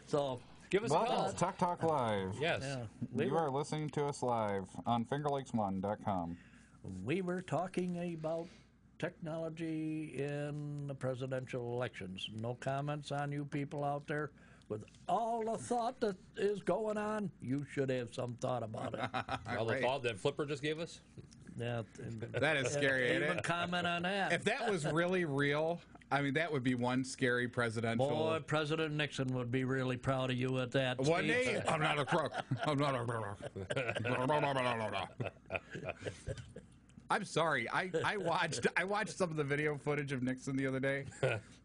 C: So,
D: give us a
F: Welcome
D: call.
F: to Tech Talk Live.
D: Yes.
C: yeah,
F: You are listening to us live on FingerLakes1.com.
C: we were talking about technology in the presidential elections. No comments on you people out there. With all the thought that is going on, you should have some thought about it.
D: All the thought that Flipper just gave us?
C: Yeah,
B: That is scary, ain't
C: even
B: it?
C: comment on that.
B: If that was really real, I mean, that would be one scary presidential.
C: Boy, President Nixon would be really proud of you at that.
B: One
C: speech.
B: day, I'm not a crook. I'm not a crook. I'm sorry. I watched some of the video footage of Nixon the other day.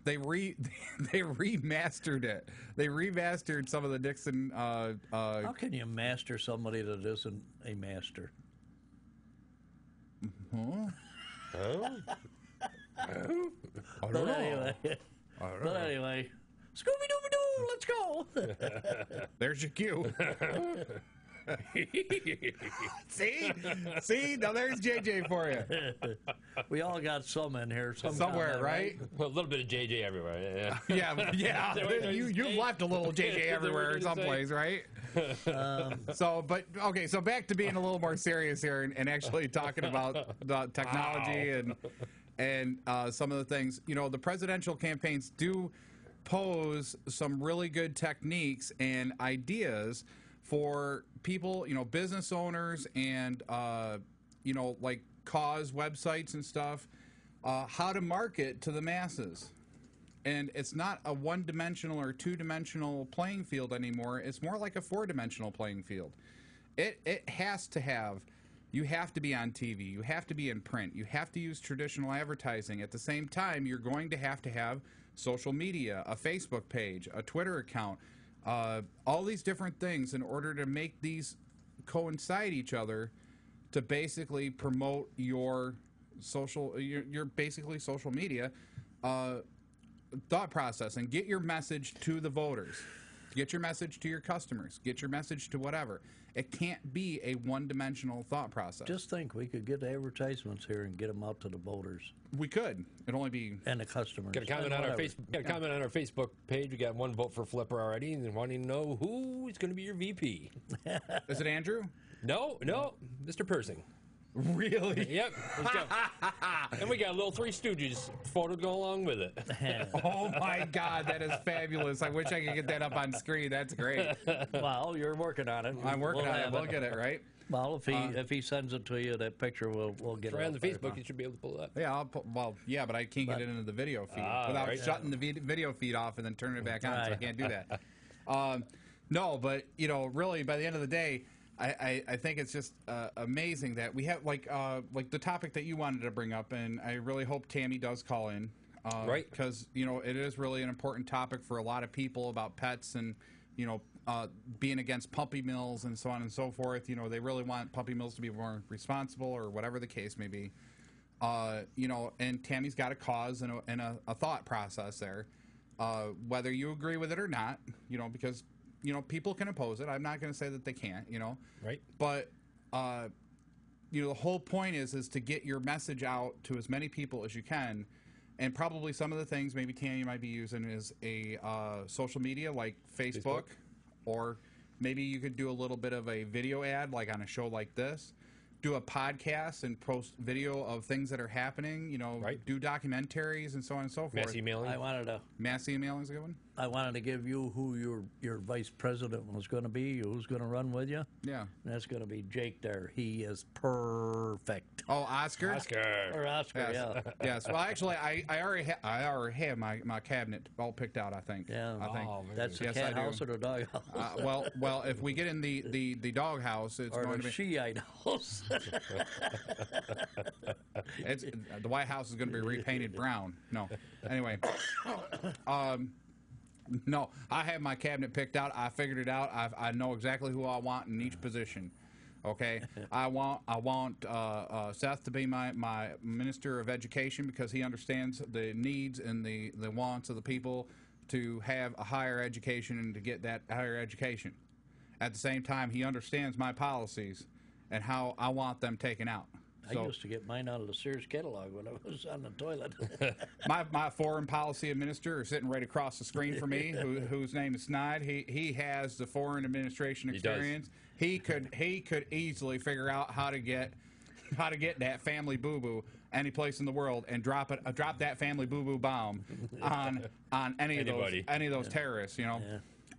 B: They remastered it. They remastered some of the Nixon.
C: How can you master somebody that isn't a master?
D: Oh?
B: I don't know.
C: Anyway, Scooby-Dooby-Doo, let's go.
B: There's your cue. See, now there's JJ for you.
C: We all got some in here
B: Somewhere,
C: comment,
B: right?
D: Well, a little bit of JJ everywhere. Yeah.
B: Yeah. You've left a little JJ everywhere someplace, right? So back to being a little more serious here and actually talking about the technology and some of the things. You know, the presidential campaigns do pose some really good techniques and ideas for people, you know, business owners and, you know, like cause websites and stuff, how to market to the masses. And it's not a one-dimensional or two-dimensional playing field anymore. It's more like a four-dimensional playing field. It has to have, you have to be on TV. You have to be in print. You have to use traditional advertising. At the same time, you're going to have social media, a Facebook page, a Twitter account, all these different things in order to make these coincide each other to basically promote your basically social media thought process and get your message to the voters. Get your message to your customers. Get your message to whatever. It can't be a one-dimensional thought process.
C: Just think, we could get advertisements here and get them out to the voters
B: We could. It'd only be...
C: and the customers.
D: Got a comment
C: and
D: on our
C: whatever.
D: comment on our Facebook page. We got one vote for Flipper already, and wanting to know who is going to be your VP.
B: Is it Andrew?
D: No, Mr. Persing.
B: Really?
D: Yep. And we got a little Three Stooges photo to go along with it.
B: Oh my God, that is fabulous! I wish I could get that up on screen. That's great.
C: Well, you're working on it.
B: I'm working
C: We'll
B: on it.
C: have
B: We'll get it right.
C: Well, if he sends it to you, that picture, we'll get
D: Try
C: it
D: on the
C: up there.
D: Facebook, you should be able to pull that.
B: Yeah, but I can't get it into the video feed without
D: right.
B: shutting the video feed off and then turning it back on. So I
C: Right.
B: can't do that. No, but really, by the end of the day, I think it's just amazing that we have like the topic that you wanted to bring up, and I really hope Tammy does call in,
D: Right.
B: Because it is really an important topic for a lot of people about pets and being against puppy mills and so on and so forth. They really want puppy mills to be more responsible or whatever the case may be. And Tammy's got a cause and a thought process there, whether you agree with it or not. Because people can oppose it. I'm not going to say that they can't.
D: Right.
B: But the whole point is to get your message out to as many people as you can. And probably some of the things maybe Tammy might be using is a social media like Facebook, or maybe you could do a little bit of a video ad like on a show like this. Do a podcast and post video of things that are happening.
D: Right.
B: Do documentaries and so on and so forth.
D: Mass emailing.
B: Mass emailing is a good one.
C: I wanted to give you who your vice president was going to be, who's going to run with you.
B: Yeah.
C: And that's going to be Jake there. He is perfect.
B: Oh, Oscar.
C: Or Oscar,
B: Yes.
C: yeah.
B: Yes. Well, actually, I already have my cabinet all picked out. I think.
C: Yeah.
B: I think.
D: Oh,
C: That's the
B: Yes, I
C: cat
B: do.
C: house or the dog house?
B: Well, if we get in the dog house, it's
C: or
B: going
C: the
B: to be.
C: Shiite house.
B: It's the White House is going to be repainted brown. No. Anyway. No, I have my cabinet picked out. I figured it out. I know exactly who I want in each position. Okay, I want Seth to be my minister of education because he understands the needs and the wants of the people to have a higher education and to get that higher education. At the same time, he understands my policies and how I want them taken out.
C: I used to get mine out of the Sears catalog when I was on the toilet.
B: My foreign policy administrator is sitting right across the screen from me, whose name is Snide. He has the foreign administration experience. He could easily figure out how to get that family boo boo any place in the world and drop that family boo boo bomb on any of those terrorists.
C: Yeah.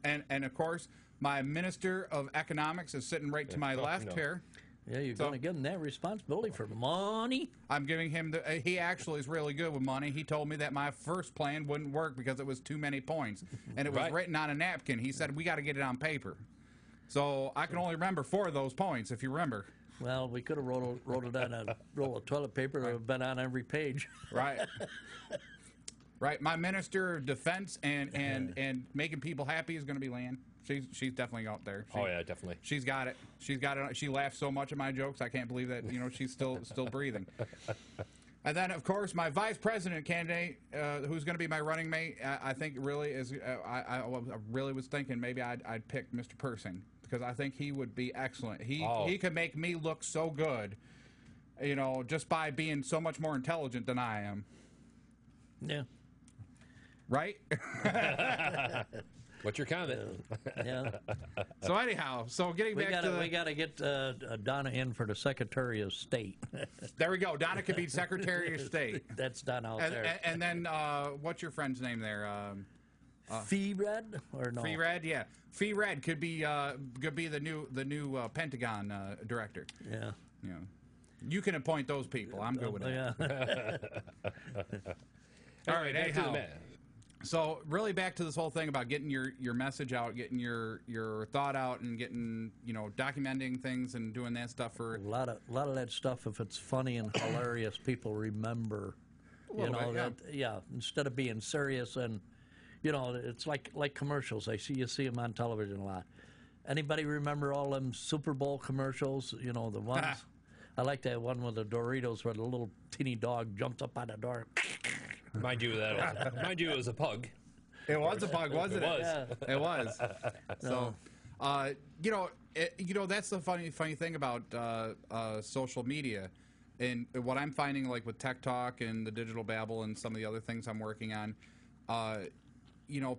B: And of course my minister of economics is sitting right to my left here.
C: Yeah, you're going to give him that responsibility for money.
B: I'm giving him he actually is really good with money. He told me that my first plan wouldn't work because it was too many points. And it was written on a napkin. He said, we got to get it on paper. So I can only remember 4 of those points, if you remember.
C: Well, we could have wrote it on a roll of toilet paper that would have been on every page.
B: Right. Right. My minister of defense and making people happy is going to be Lan. She's definitely out there.
D: Oh yeah, definitely.
B: She's got it. She's got it. She laughs so much at my jokes. I can't believe that she's still breathing. And then of course my vice president candidate, who's going to be my running mate, I think really is. I really was thinking maybe I'd pick Mr. Persing because I think he would be excellent. He could make me look so good, just by being so much more intelligent than I am.
C: Yeah.
B: Right.
D: What's your comment?
C: Yeah.
B: So anyhow, getting
C: We
B: back
C: we got to get Donna in for the Secretary of State.
B: there we go. Donna could be Secretary of State.
C: That's done out there.
B: And then what's your friend's name there?
C: Fee Red or no?
B: Fee Red, yeah. Fee Red could be the new Pentagon director.
C: Yeah.
B: You can appoint those people. I'm good with it.
C: Yeah.
B: All right.
D: Back to the
B: Anyhow,
D: man.
B: so really back to this whole thing about getting your message out, getting your thought out, and getting documenting things and doing that stuff for
C: A lot of that stuff, if it's funny and hilarious, people remember.
B: little bit,
C: yeah. Instead of being serious and it's like commercials. You see them on television a lot. Anybody remember all them Super Bowl commercials? The ones. I like that one with the Doritos where the little teeny dog jumped up on the door.
D: Mind you, it was a pug.
B: It was a bug, wasn't it?
D: was.
C: Yeah.
B: It was. So, that's the funny thing about social media, and what I'm finding, like with Tech Talk and the Digital Babble and some of the other things I'm working on.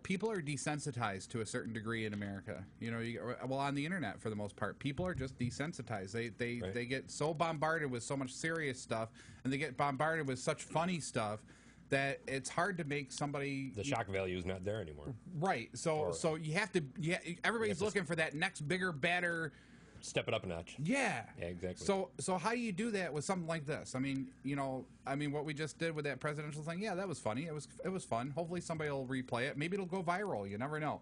B: People are desensitized to a certain degree in America. On the internet for the most part, people are just desensitized. They get so bombarded with so much serious stuff, and they get bombarded with such funny stuff that it's hard to make somebody.
D: The shock value is not there anymore.
B: Right. So you have to. Yeah. Everybody's looking for that next bigger, better.
D: Step it up a notch.
B: Yeah.
D: Yeah, exactly.
B: So how do you do that with something like this? I mean, what we just did with that presidential thing, yeah, that was funny. It was fun. Hopefully somebody will replay it. Maybe it'll go viral. You never know.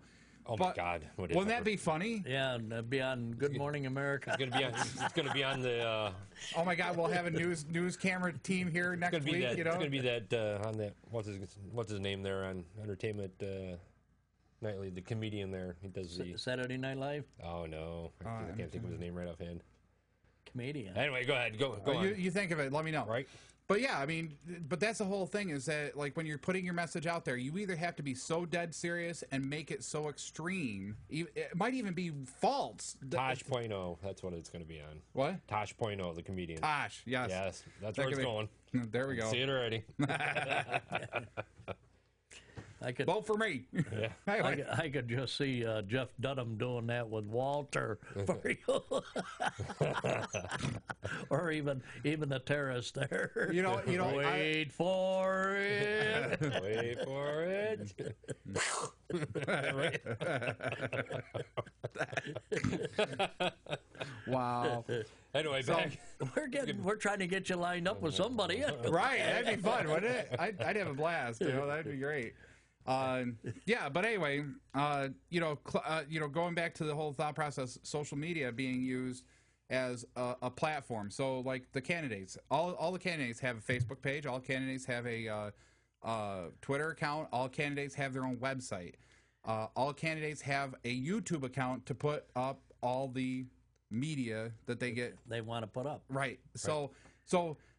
D: Oh my God!
B: Wouldn't that be funny?
C: Yeah, and it'd be on Good Morning America.
D: It's gonna be on the.
B: Oh my God! We'll have a news camera team here next week.
D: It's gonna be that on that what's his name there on Entertainment Nightly, the comedian there. He does the
C: Saturday Night Live.
D: Oh no, I can't think of his name right offhand.
C: Comedian.
D: Anyway, go ahead. Go on.
B: You think of it. Let me know.
D: Right.
B: But yeah, I mean, but that's the whole thing is that, like, when you're putting your message out there, you either have to be so dead serious and make it so extreme. It might even be false.
D: Tosh.0, that's what it's going to be on.
B: What?
D: Tosh.0, the comedian.
B: Tosh, yes.
D: Yes, that's where it's going.
B: There we go.
D: See it already.
C: I could
B: vote for me.
D: Yeah.
C: I could just see Jeff Dunham doing that with Walter for you, or even the terrorist there.
B: Wait
C: for it.
D: Wait for it.
B: Wow.
D: Anyway, back.
C: We're trying to get you lined up with somebody.
B: Right, that'd be fun, wouldn't it? I'd have a blast. That'd be great. But anyway, going back to the whole thought process, social media being used as a platform. So, like the candidates, all the candidates have a Facebook page. All candidates have a Twitter account. All candidates have their own website. All candidates have a YouTube account to put up all the media that they
C: want to put up.
B: Right. So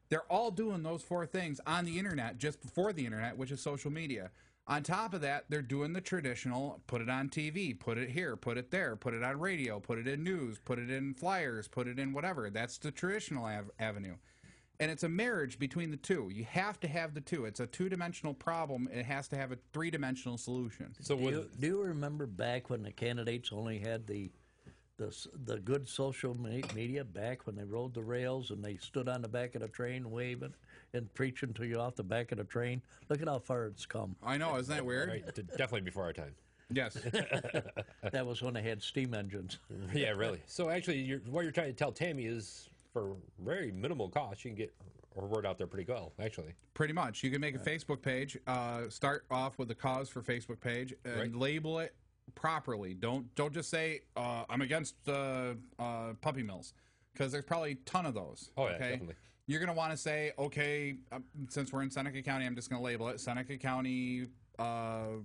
B: they're all doing those four things on the internet, just before the internet, which is social media. On top of that, they're doing the traditional, put it on TV, put it here, put it there, put it on radio, put it in news, put it in flyers, put it in whatever. That's the traditional avenue. And it's a marriage between the two. You have to have the two. It's a two-dimensional problem. It has to have a three-dimensional solution.
C: So do you remember back when the candidates only had the good social media, back when they rode the rails and they stood on the back of the train waving and preaching to you off the back of the train? Look at how far it's come.
B: I know, isn't that weird?
D: Right, definitely before our time.
B: Yes.
C: That was when they had steam engines.
D: Yeah, really. So actually, what you're trying to tell Tammy is, for very minimal cost, you can get our word out there pretty well, actually.
B: Pretty much. You can make a Facebook page, start off with the cause for Facebook page, and label it properly. Don't just say I'm against puppy mills, because there's probably a ton of those.
D: Oh yeah, definitely.
B: You're going to want to say, okay, since we're in Seneca County, I'm just going to label it Seneca County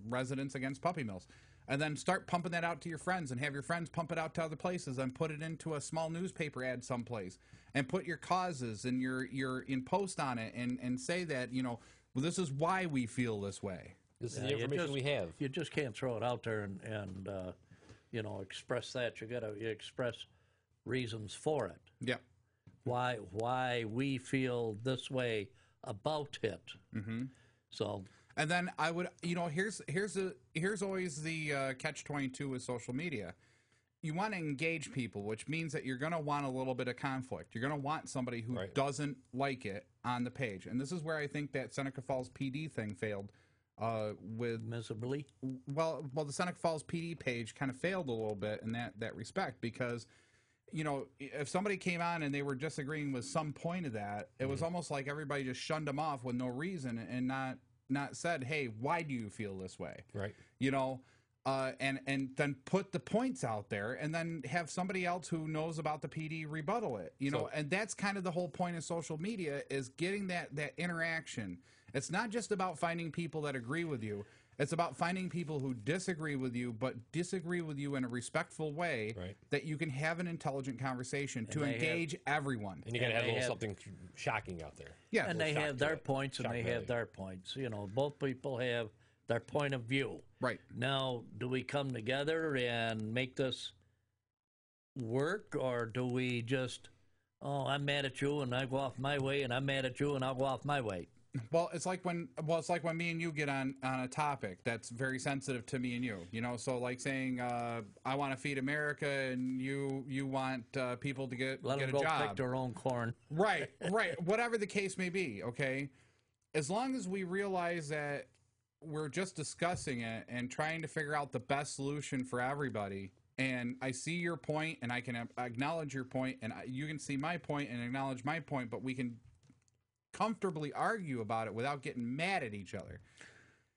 B: residents against puppy mills. And then start pumping that out to your friends, and have your friends pump it out to other places, and put it into a small newspaper ad someplace, and put your causes and your in post on it, and say that, well, this is why we feel this way.
D: This is the information we have.
C: You just can't throw it out there and express that. You got to express reasons for it.
B: Yeah. Mm-hmm.
C: Why we feel this way about it.
B: Mm-hmm.
C: So.
B: And then I would, here's always the catch-22 with social media. You want to engage people, which means that you're going to want a little bit of conflict. You're going to want somebody who doesn't like it on the page. And this is where I think that Seneca Falls PD thing failed. With
C: miserably.
B: Well, the Seneca Falls PD page kind of failed a little bit in that respect, because if somebody came on and they were disagreeing with some point of that, it was almost like everybody just shunned them off with no reason, and not said, hey, why do you feel this way?
D: Right.
B: And then put the points out there, and then have somebody else who knows about the PD rebuttal it. And that's kind of the whole point of social media, is getting that interaction. It's not just about finding people that agree with you. It's about finding people who disagree with you, but disagree with you in a respectful way, that you can have an intelligent conversation to engage everyone.
D: And you got to have a little something shocking out there.
B: Yeah.
C: And they have their points, and they have their points. Both people have their point of view.
B: Right.
C: Now, do we come together and make this work, or do we just, oh, I'm mad at you and I go off my way, and I'm mad at you and I'll go off my way?
B: Well, it's like when me and you get on a topic that's very sensitive to me and you. You know, so like saying I want to feed America, and you want people to get
C: Let
B: a
C: them go
B: job.
C: pick their own corn.
B: Right. Whatever the case may be. Okay. As long as we realize that we're just discussing it and trying to figure out the best solution for everybody. And I see your point, and I can acknowledge your point, and you can see my point and acknowledge my point, but we can comfortably argue about it without getting mad at each other.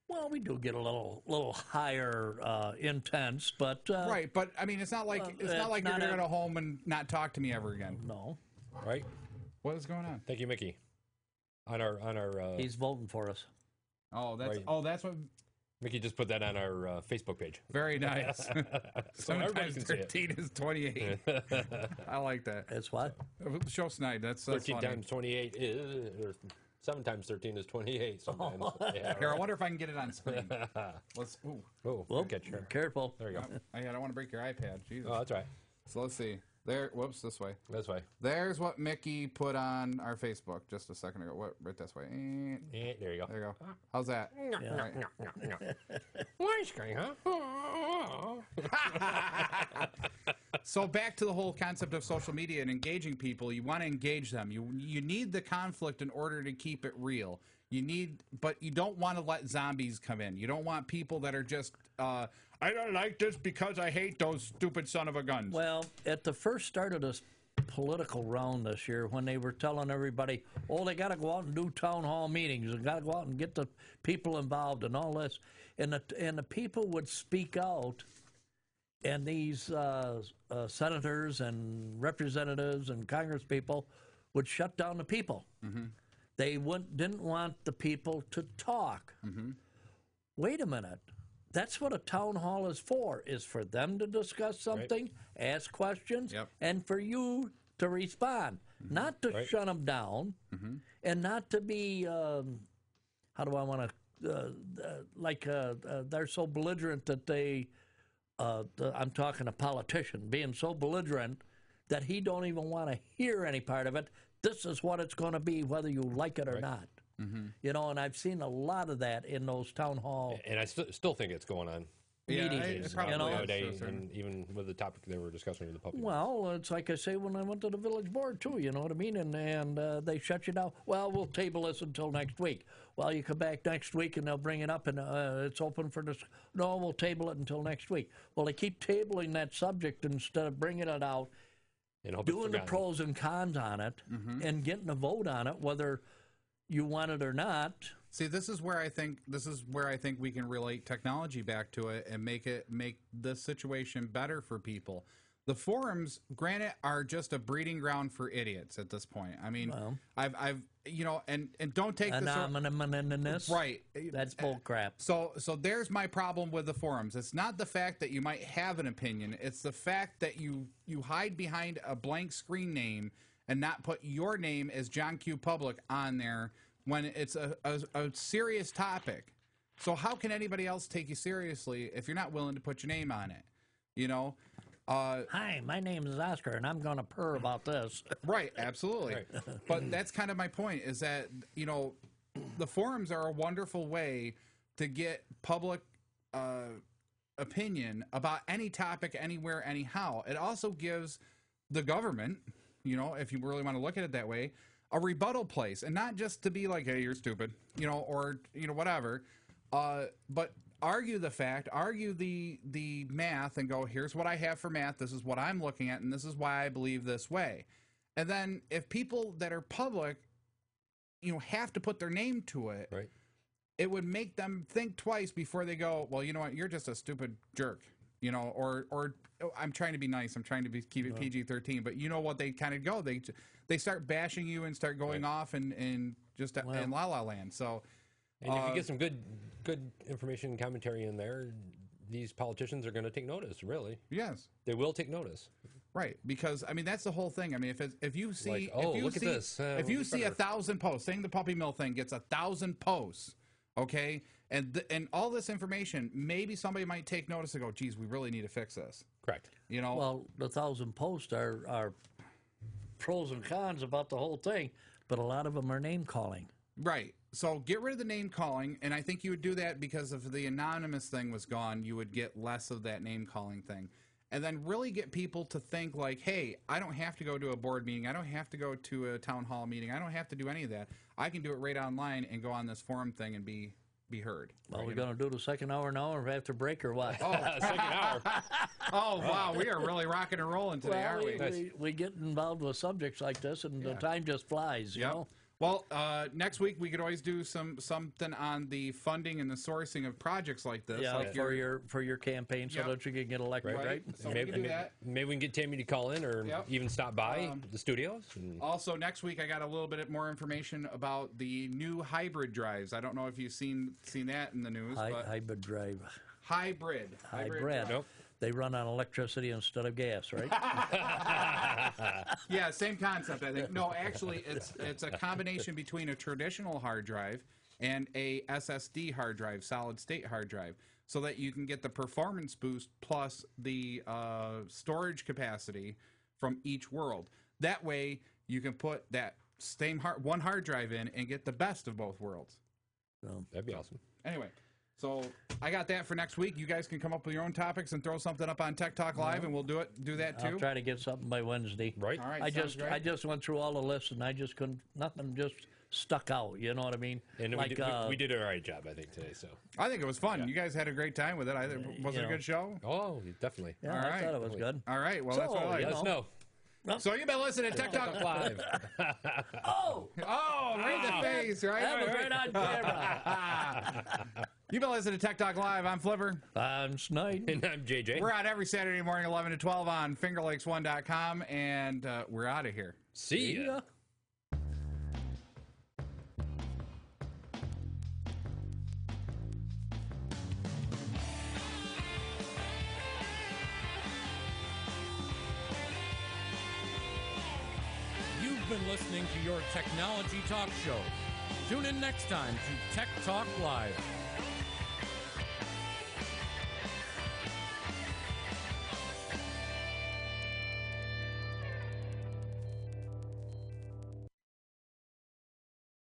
C: Well, we do get a little higher intense, but
B: Right, but I mean, it's not like you're going to go home and not talk to me ever again.
C: No.
D: Right?
B: What is going on?
D: Thank you, Mickey. On our
C: He's voting for us.
B: Oh, that's
D: right.
B: that's what.
D: Mickey just put that on our Facebook page.
B: Very nice.
D: So
B: 7
D: everybody
B: times
D: can see it.
B: 13 is 28. I like that.
C: It's what?
B: Show Snide. That's
D: 13
B: funny.
D: times 28 is, or 7 times 13 is 28 sometimes. Yeah,
B: Here, I
D: right.
B: wonder if I can get it on screen. Let's. Ooh.
D: Oh,
C: Whoop,
D: good catch here.
C: careful.
D: There you go.
B: I don't want to break your iPad. Jesus.
D: Oh, that's right.
B: So let's see. There. Whoops. This way.
D: This way.
B: There's what Mickey put on our Facebook just a second ago. What? Right this way.
D: There you go.
B: There you go. How's that?
C: Yeah.
B: Right.
D: Ice cream, huh?
B: So back to the whole concept of social media and engaging people. You want to engage them. You need the conflict in order to keep it real. But you don't want to let zombies come in. You don't want people that are just, I don't like this because I hate those stupid son of a guns.
C: Well, at the first start of this political round this year, when they were telling everybody, oh, they got to go out and do town hall meetings, they got to go out and get the people involved and all this, and the people would speak out, and these senators and representatives and congresspeople would shut down the people. Mm-hmm. They didn't want the people to talk. Mm-hmm. Wait a minute. That's what a town hall is for them to discuss something, ask questions, and for you to respond. Mm-hmm. Not to shut them down, and not to be, how do I want to, they're so belligerent that they, I'm talking a politician, being so belligerent that he don't even want to hear any part of it. This is what it's going to be, whether you like it or not. Mm-hmm. You know, and I've seen a lot of that in those town hall
D: And I still think it's going on.
C: meetings.
D: Nowadays, and even with the topic they were discussing with the public.
C: Well, it's like I say when I went to the village board too. You know what I mean? And they shut you down. Well, we'll table this until next week. Well, you come back next week and they'll bring it up and it's open for this. No, we'll table it until next week. Well, they keep tabling that subject instead of bringing it out, doing the pros and cons on it, and getting a vote on it, whether you want it or not.
B: See, this is where I think we can relate technology back to it and make the situation better for people. The forums, granted, are just a breeding ground for idiots at this point. I mean, I've and don't take
C: anonymous.
B: Right.
C: That's bull crap.
B: So there's my problem with the forums. It's not the fact that you might have an opinion. It's the fact that you hide behind a blank screen name and not put your name as John Q. Public on there when it's a serious topic. So how can anybody else take you seriously if you're not willing to put your name on it? You know?
C: Hi, my name is Oscar, and I'm going to purr about this.
B: Right, absolutely. Right. But that's kind of my point, is that, the forums are a wonderful way to get public opinion about any topic, anywhere, anyhow. It also gives the government, if you really want to look at it that way, a rebuttal place, and not just to be like, hey, you're stupid, or whatever, but argue the fact, argue the math, and go, here's what I have for math, this is what I'm looking at, and this is why I believe this way. And then if people that are public, have to put their name to it,
D: right,
B: it would make them think twice before they go, well, you know what, you're just a stupid jerk, or I'm trying to be nice, I'm trying to keep it PG-13, but you know what, they kind of go, they start bashing you and start going off and just in La La Land. So,
D: and if you get some good information and commentary in there, these politicians are going to take notice. Really,
B: yes,
D: they will take notice.
B: Right, because I mean that's the whole thing. I mean, if you see,
D: look at this,
B: if you see 1,000 posts, saying the puppy mill thing gets 1,000 posts, Okay, and all this information, maybe somebody might take notice and go, "Geez, we really need to fix this."
D: Correct.
B: You know,
C: Well, the 1,000 posts are pros and cons about the whole thing, but a lot of them are name calling.
B: right. So get rid of the name calling, and I think you would do that because if the anonymous thing was gone, you would get less of that name calling thing. And then really get people to think like, hey, I don't have to go to a board meeting. I don't have to go to a town hall meeting. I don't have to do any of that. I can do it right online and go on this forum thing and be heard.
C: Well, we're going to do the second hour now or after break or what?
D: Second hour.
B: Oh, wow. We are really rocking and rolling today,
C: Well,
B: aren't we?
C: we get involved with subjects like this, and the time just flies, you know?
B: Well, next week we could always do something on the funding and the sourcing of projects like this.
C: Yeah,
B: like
C: for your campaign so that you can get elected, right?
B: So we can do that.
D: Maybe we can get Tammy to call in or even stop by the studios.
B: Also, next week I got a little bit more information about the new hybrid drives. I don't know if you've seen that in the news. But
C: Hybrid drive.
B: Hybrid.
D: Nope.
C: They run on electricity instead of gas, right?
B: Yeah, same concept, I think. No, actually, it's a combination between a traditional hard drive and a SSD hard drive, solid state hard drive, so that you can get the performance boost plus the storage capacity from each world. That way, you can put that same one hard drive in and get the best of both worlds.
D: That'd be awesome.
B: Anyway. So I got that for next week. You guys can come up with your own topics and throw something up on Tech Talk Live, and we'll do that too.
C: I'll try to get something by Wednesday.
D: Right.
B: All right.
C: I
B: great.
C: just went through all the lists and I just couldn't. Nothing just stuck out. You know what I mean?
D: And
C: like
D: we did a right job, I think, today. So
B: I think it was fun. You guys had a great time with it. Was it a good show?
D: Oh, definitely.
C: Yeah,
B: All
C: I
B: right.
C: thought it was good.
B: All right. Well, that's what I like.
D: Let us know.
B: So you've been listening to Tech Talk Live.
C: Oh,
B: Right in the face, right?
C: that was right on camera.
B: You've been listening to Tech Talk Live. I'm Flipper.
C: I'm Snyder.
D: And I'm JJ.
B: We're out every Saturday morning, 11 to 12 on FingerLakes1.com, and we're out of here.
D: See ya.
A: You've been listening to your technology talk show. Tune in next time to Tech Talk Live.